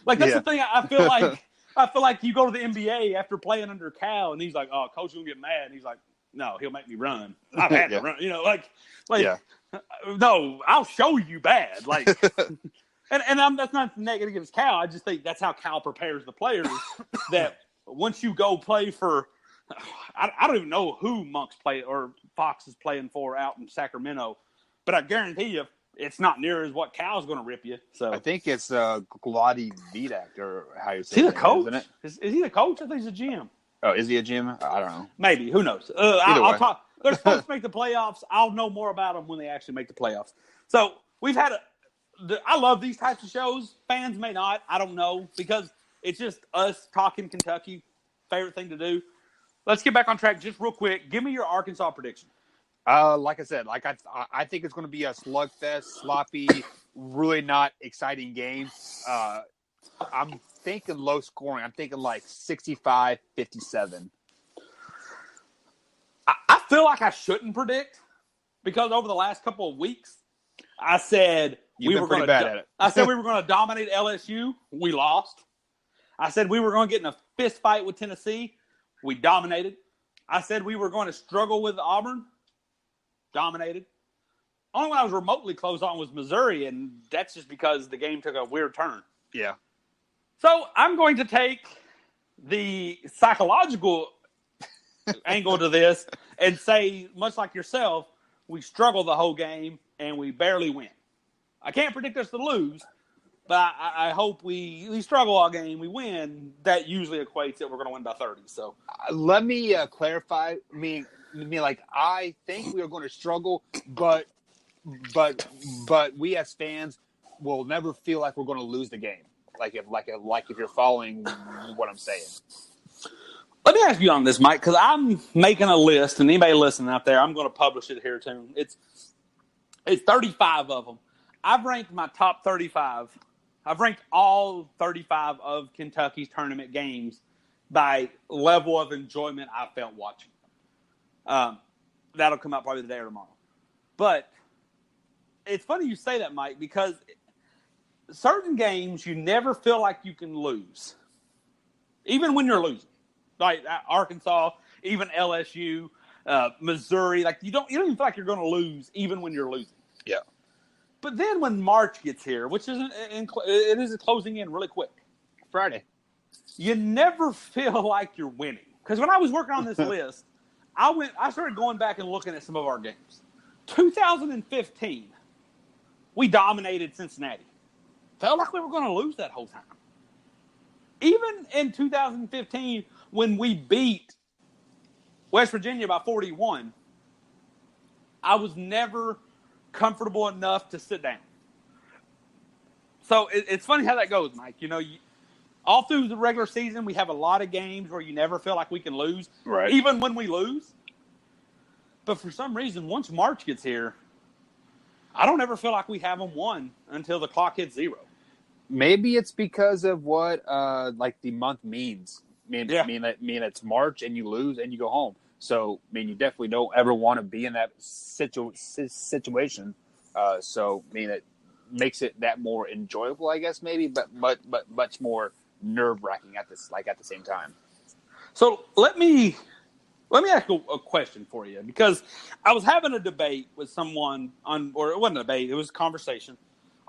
That's the thing. I feel like I feel like you go to the NBA after playing under Cal, and he's like, oh, coach will get mad, and he's like, no, he'll make me run. I've had to run. No, I'll show you bad. And that's not negative against Cal. I just think that's how Cal prepares the players. That once you go play for, I don't even know who Monk's play or Fox is playing for out in Sacramento, but I guarantee you it's not near as what Cal's going to rip you. So I think it's Gladi Vidak, or how you say. Is he the coach? Isn't it? Is he the coach? I think he's a GM. Oh, is he a GM? I don't know. Maybe. Who knows? I'll talk. They're supposed to make the playoffs. I'll know more about them when they actually make the playoffs. So we've had I love these types of shows. Fans may not. I don't know, because it's just us talking Kentucky. Favorite thing to do. Let's get back on track just real quick. Give me your Arkansas prediction. Like I said, I think it's going to be a slugfest, sloppy, really not exciting game. I'm thinking low scoring. I'm thinking 65-57. I feel like I shouldn't predict, because over the last couple of weeks, I said we were going to dominate LSU. We lost. I said we were going to get in a fist fight with Tennessee. We dominated. I said we were going to struggle with Auburn. Dominated. Only one I was remotely close on was Missouri, and that's just because the game took a weird turn. Yeah. So I'm going to take the psychological angle to this and say, much like yourself, we struggle the whole game and we barely win. I can't predict us to lose, but I hope we struggle all game, we win. That usually equates that we're going to win by 30. So let me clarify. I think we are going to struggle, but we as fans will never feel like we're going to lose the game. If you're following what I'm saying. me ask you on this, Mike, because I'm making a list, and anybody listening out there, I'm going to publish it here too. It's 35 of them. I've ranked my top 35. I've ranked all 35 of Kentucky's tournament games by level of enjoyment I felt watching. That'll come out probably today or tomorrow. But it's funny you say that, Mike, because certain games you never feel like you can lose, even when you're losing. Like Arkansas, even LSU, Missouri. Like you don't even feel like you're going to lose, even when you're losing. Yeah. But then when March gets here, which it is closing in really quick, Friday, you never feel like you're winning. Because when I was working on this list, I started going back and looking at some of our games. 2015, we dominated Cincinnati. Felt like we were going to lose that whole time. Even in 2015, when we beat West Virginia by 41, I was never comfortable enough to sit down. So it's funny how that goes, Mike. You know, all through the regular season, we have a lot of games where you never feel like we can lose, right? Even when we lose. But for some reason, once March gets here, I don't ever feel like we have them won until the clock hits zero. Maybe it's because of what like the month means. Mean it's March and you lose and you go home. So you definitely don't ever want to be in that situation. So it makes it that more enjoyable, I guess, maybe, but much more nerve wracking at the same time. So let me ask you a question for you, because I was having a debate with someone or it wasn't a debate, it was a conversation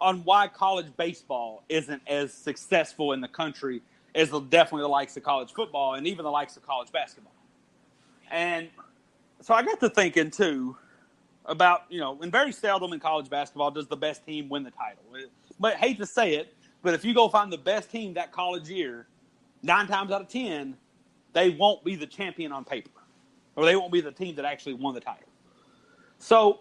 on why college baseball isn't as successful in the country as definitely the likes of college football and even the likes of college basketball. And so I got to thinking too about, and very seldom in college basketball does the best team win the title. But I hate to say it, but if you go find the best team that college year, 9 times out of 10, they won't be the champion on paper, or they won't be the team that actually won the title. So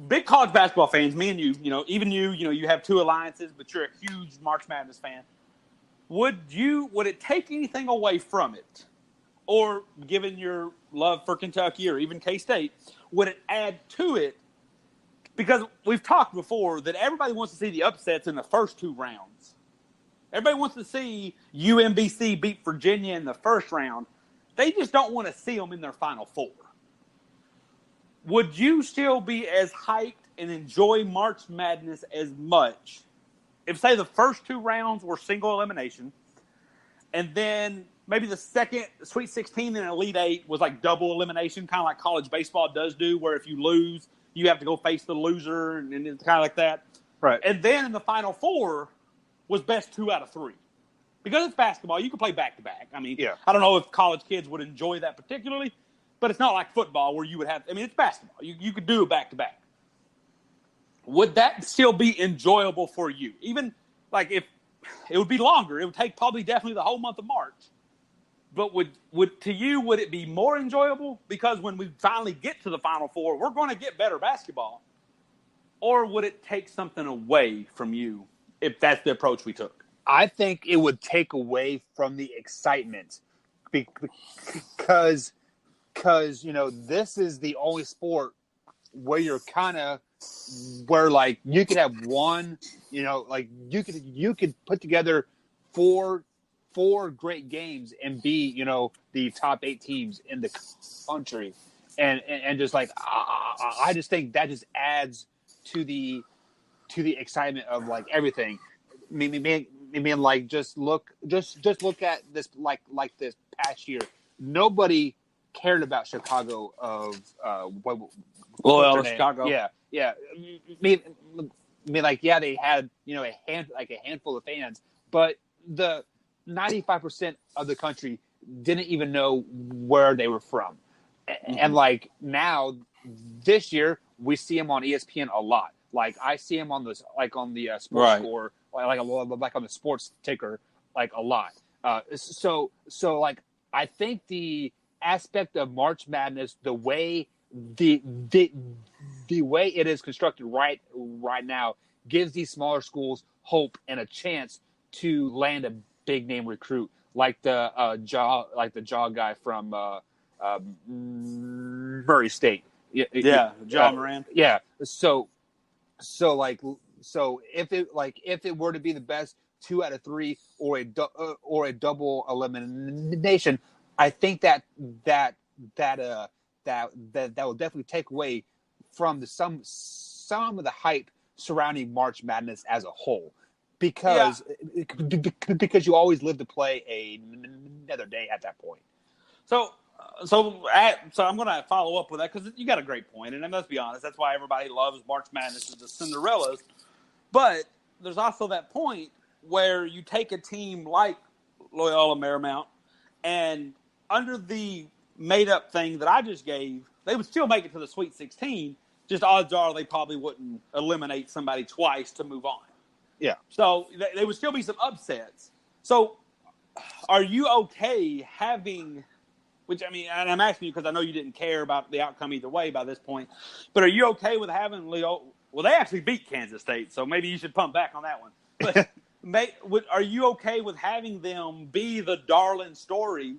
big college basketball fans, me and you, even you have 2 alliances, but you're a huge March Madness fan. Would it take anything away from it, or given your love for Kentucky or even K-State, would it add to it? Because we've talked before that everybody wants to see the upsets in the first 2 rounds. Everybody wants to see UMBC beat Virginia in the first round. They just don't want to see them in their Final Four. Would you still be as hyped and enjoy March Madness as much if, say, the first 2 rounds were single elimination, and then maybe the second Sweet 16 and Elite 8 was like double elimination, kind of like college baseball does do, where if you lose, you have to go face the loser, and it's kind of like that. Right. And then in the Final Four was best 2 out of 3. Because it's basketball, you can play back-to-back. Yeah. I don't know if college kids would enjoy that particularly, but it's not like football where you would have – it's basketball. You could do a back-to-back. Would that still be enjoyable for you? Even like if it would be longer. It would take probably definitely the whole month of March. But would it be more enjoyable? Because when we finally get to the Final Four, we're going to get better basketball. Or would it take something away from you if that's the approach we took? I think it would take away from the excitement because this is the only sport where you're kind of where like you could have one, like you could put together four great games and be, the top 8 teams in the country. And just like, I just think that just adds to the excitement of like everything. Like just look at this, like this past year, nobody cared about Chicago of, Loyola Chicago. Yeah. They had, a handful of fans, but the 95% of the country didn't even know where they were from. Mm-hmm. And like now this year we see them on ESPN a lot. Like I see them on this, like on the sports score, like on the sports ticker, like a lot. So like I think the aspect of March Madness, the way the way it is constructed right now, gives these smaller schools hope and a chance to land a big name recruit like the jaw guy from Murray State. John Moran. Yeah. So if it were to be the best 2 out of 3 or a double elimination, I think that will definitely take away from some of the hype surrounding March Madness as a whole, because you always live to play another day at that point. So I'm going to follow up with that, because you got a great point, and let's be honest, that's why everybody loves March Madness, is the Cinderellas. But there's also that point where you take a team like Loyola Marymount, and under the made-up thing that I just gave, they would still make it to the Sweet 16. Just odds are they probably wouldn't eliminate somebody twice to move on. Yeah. So there would still be some upsets. So are you okay having – which, I mean, and I'm asking you because I know you didn't care about the outcome either way by this point, but are you okay with having Loyola – well, they actually beat Kansas State, so maybe you should pump back on that one. But are you okay with having them be the darling story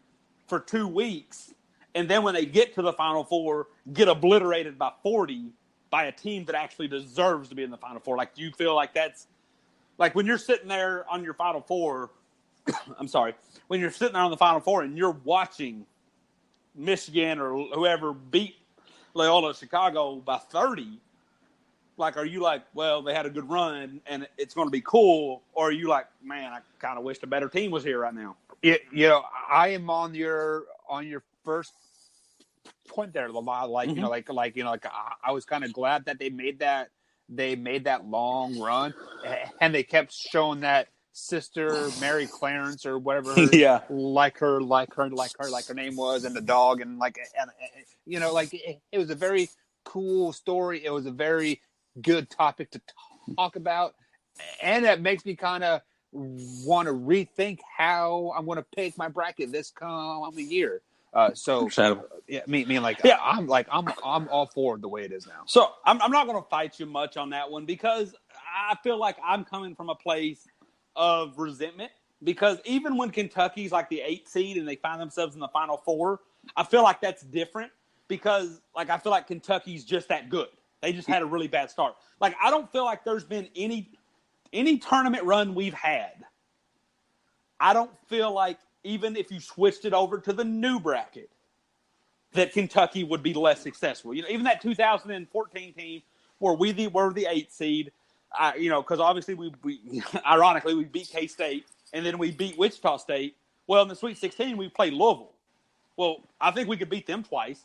for 2 weeks, and then when they get to the Final Four, get obliterated by 40 by a team that actually deserves to be in the Final Four? Like, do you feel like that's – like when you're sitting there on your Final Four – I'm sorry. When you're sitting there on the Final Four and you're watching Michigan or whoever beat Loyola Chicago by 30 – like, are you like, well, they had a good run and it's going to be cool? Or are you like, man, I kind of wish a better team was here right now? Yeah, I am on your first point there, Lamar. Like, I was kind of glad that they made that long run, and they kept showing that sister Mary Clarence or whatever, like her name was, and the dog, and it was a very cool story. It was a very good topic to talk about, and it makes me kind of want to rethink how I'm going to pick my bracket this coming year. I'm all for the way it is now. So I'm not going to fight you much on that one, because I feel like I'm coming from a place of resentment, because even when Kentucky's like the 8th seed and they find themselves in the Final Four, I feel like that's different, because I feel like Kentucky's just that good. They just had a really bad start. Like, I don't feel like there's been any tournament run we've had. I don't feel like, even if you switched it over to the new bracket, that Kentucky would be less successful. Even that 2014 team where we were the 8th seed, because obviously we ironically we beat K-State and then we beat Wichita State. Well, in the Sweet 16 we played Louisville. Well, I think we could beat them twice.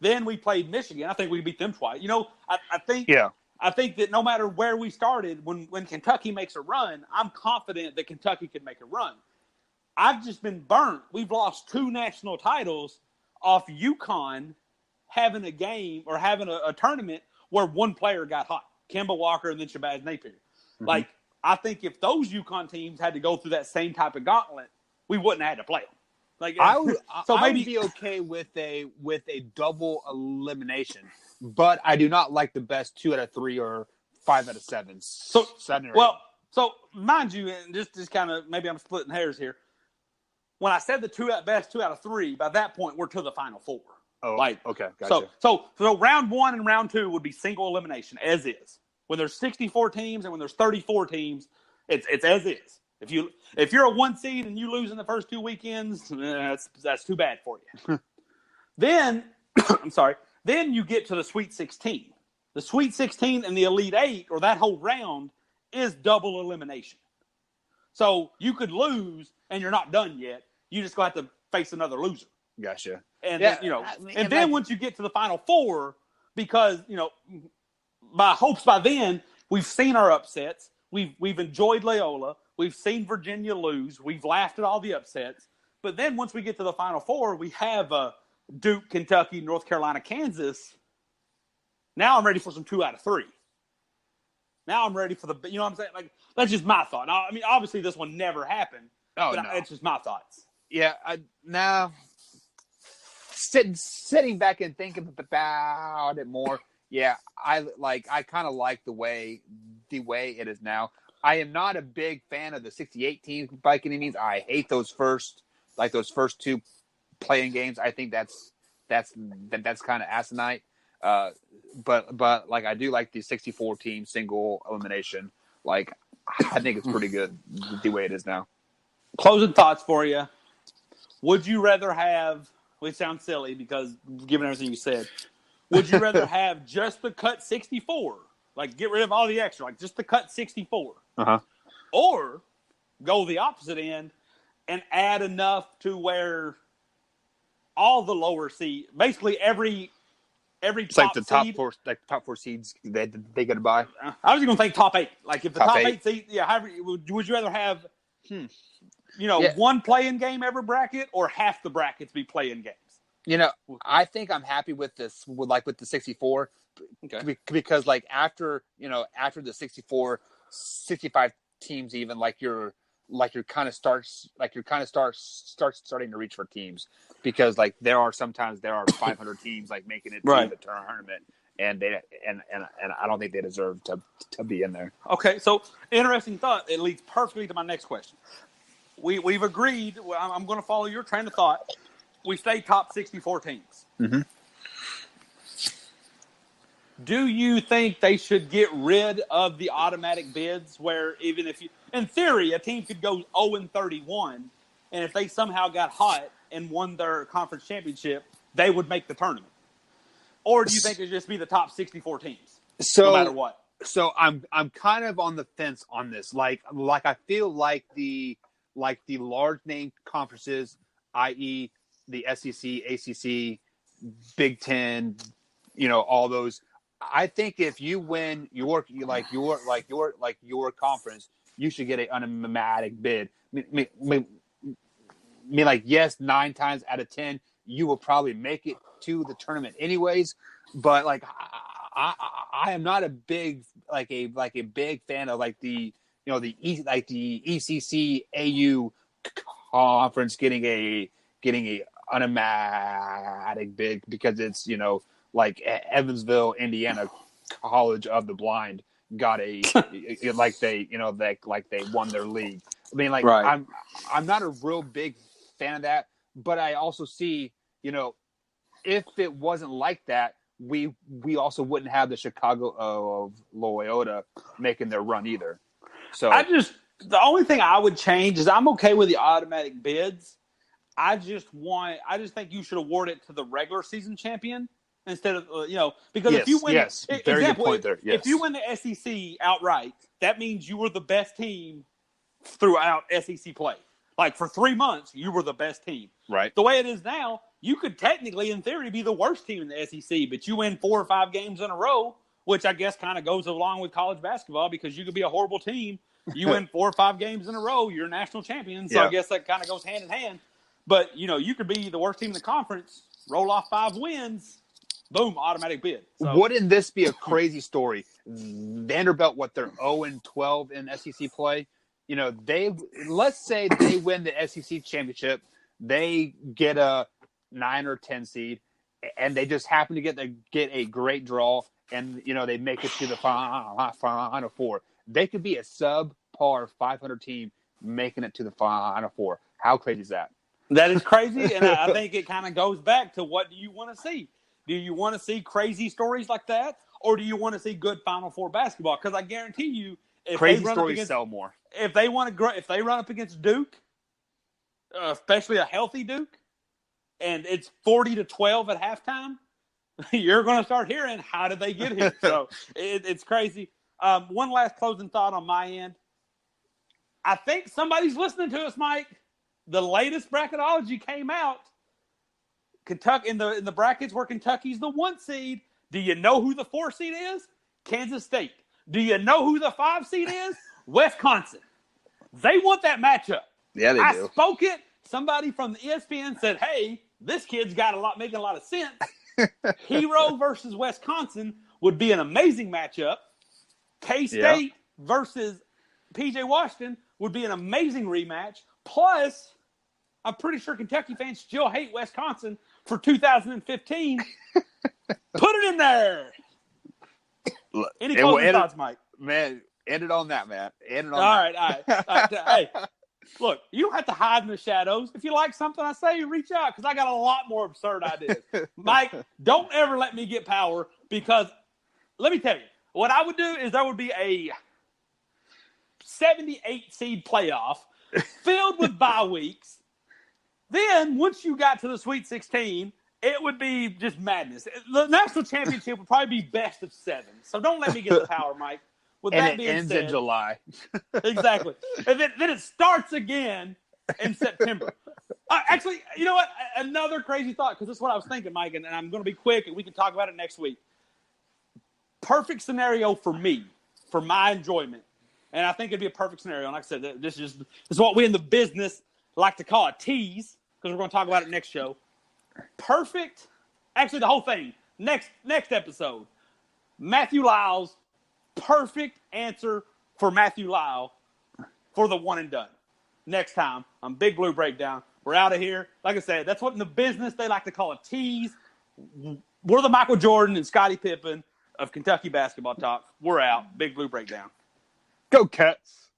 Then we played Michigan. I think we beat them twice. I think that no matter where we started, when Kentucky makes a run, I'm confident that Kentucky can make a run. I've just been burnt. We've lost 2 national titles off UConn having a game or having a tournament where one player got hot, Kemba Walker and then Shabazz Napier. Mm-hmm. Like, I think if those UConn teams had to go through that same type of gauntlet, we wouldn't have had to play them. Like, I would be okay with a double elimination, but I do not like the best 2 out of 3 or 5 out of 7. So mind you, and just kind of, maybe I'm splitting hairs here. When I said the best 2 out of 3, by that point we're to the Final Four. Oh, okay, gotcha. So round 1 and round 2 would be single elimination, as is. When there's 64 teams and when there's 34 teams, it's as is. If you're a 1 seed and you lose in the first 2 weekends, that's too bad for you. Then then you get to the Sweet 16. The Sweet 16 and the Elite 8, or that whole round, is double elimination. So you could lose and you're not done yet. You just going to have to face another loser. Gotcha. And then once you get to the Final Four, because my hopes by then we've seen our upsets. We've enjoyed Loyola. We've seen Virginia lose. We've laughed at all the upsets. But then once we get to the Final Four, we have Duke, Kentucky, North Carolina, Kansas. Now I'm ready for some 2 out of 3. Now I'm ready for the, what I'm saying? Like, that's just my thought. Now, I mean, obviously this one never happened. Oh, no. It's just my thoughts. Yeah, now sitting back and thinking about it more, yeah, I kind of like the way it is now. I am not a big fan of the 68 teams by any means. I hate those first two playing games. I think that's kind of asinine. But like I do like the 64 team single elimination. Like I think it's pretty good the way it is now. Closing thoughts for you. Would you rather have, which sounds silly because given everything you said, would you rather have just the cut 64, like get rid of all the extra, like just the cut 64, or go the opposite end and add enough to where all the lower seed, basically every It's top like the seed, top four seeds they get to buy. I was going to think top 8. like if the top 8 eight seed, however, would you rather have Yeah. one play-in game every bracket or half the brackets be play-in games? I think I'm happy with this, with the 64, because like after the 64, 65 teams, even you're starting to reach for teams, because like there are 500 teams like making it to the tournament, and I don't think they deserve to be in there. Okay, so interesting thought. It leads perfectly to my next question. We've agreed. I'm going to follow your train of thought. We stay top 64 teams. Mm-hmm. Do you think they should get rid of the automatic bids, where even if in theory, a team could go 0-31, and if they somehow got hot and won their conference championship, they would make the tournament? Or do you think it would just be the top 64 teams, no matter what? So I'm kind of on the fence on this. Like I feel like the large name conferences, i.e. the SEC, ACC, Big Ten, all those. I think if you win your conference, you should get an automatic bid. I mean, like, yes, 9 times out of 10, you will probably make it to the tournament anyways. But like, I am not a big big fan of the ECC AU conference getting a automatic bid, because it's like Evansville, Indiana College of the Blind got they won their league. I mean, like, right. I'm not a real big fan of that, but I also see, if it wasn't like that, we also wouldn't have the Chicago of Loyola making their run either. So the only thing I would change is I'm okay with the automatic bids. I just think you should award it to the regular season champion instead of because if you win, very good point there. Yes. If you win the SEC outright, that means you were the best team throughout SEC play. Like for 3 months, you were the best team. Right. The way it is now, you could technically, in theory, be the worst team in the SEC, but you win 4 or 5 games in a row, which I guess kind of goes along with college basketball, because you could be a horrible team. You win 4 or 5 games in a row, you're a national champion. So I guess that kind of goes hand in hand. But, you could be the worst team in the conference, roll off 5 wins, boom, automatic bid. So, wouldn't this be a crazy story? Vanderbilt, they're 0-12 in SEC play. Let's say they win the SEC championship, they get a 9 or 10 seed, and they just happen to get a great draw, and they make it to the Final Four. They could be a subpar 500 team making it to the Final Four. How crazy is that? That is crazy, and I think it kind of goes back to, what do you want to see? Do you want to see crazy stories like that, or do you want to see good Final Four basketball? Because I guarantee you, if crazy stories sell more. If they run up against Duke, especially a healthy Duke, and it's 40-12 at halftime, you're going to start hearing, how did they get here? So it's crazy. One last closing thought on my end. I think somebody's listening to us, Mike. The latest bracketology came out. Kentucky in the brackets where Kentucky's the 1 seed. Do you know who the 4 seed is? Kansas State. Do you know who the 5 seed is? Wisconsin. They want that matchup. Yeah, they do. I spoke it. Somebody from the ESPN said, "Hey, this kid's making a lot of sense." Hero versus Wisconsin would be an amazing matchup. K-State versus P.J. Washington would be an amazing rematch. Plus, I'm pretty sure Kentucky fans still hate Wisconsin for 2015. Put it in there. Any closing thoughts, Mike? Man, End it on that, man. End it on All that. right. All right. Hey, look, you don't have to hide in the shadows. If you like something I say, reach out because I got a lot more absurd ideas. Mike, don't ever let me get power because let me tell you, what I would do is there would be a 78 seed playoff filled with bye weeks. Then once you got to the Sweet 16, it would be just madness. The national championship would probably be best of 7. So don't let me get the power, Mike. With And that it being ends said, in July. Exactly. And then it starts again in September. Actually, you know what? Another crazy thought, because this is what I was thinking, Mike, and I'm going to be quick, and we can talk about it next week. Perfect scenario for me, for my enjoyment, and I think it'd be a perfect scenario. And like I said, this is what we in the business like to call a tease, because we're going to talk about it next show. Perfect. Actually, the whole thing. Next episode. Matthew Lyles. Perfect answer for Matthew Lyle for the one and done. Next time on Big Blue Breakdown. We're out of here. Like I said, that's what in the business they like to call a tease. We're the Michael Jordan and Scottie Pippen of Kentucky basketball talk. We're out. Big Blue Breakdown. Go Cats.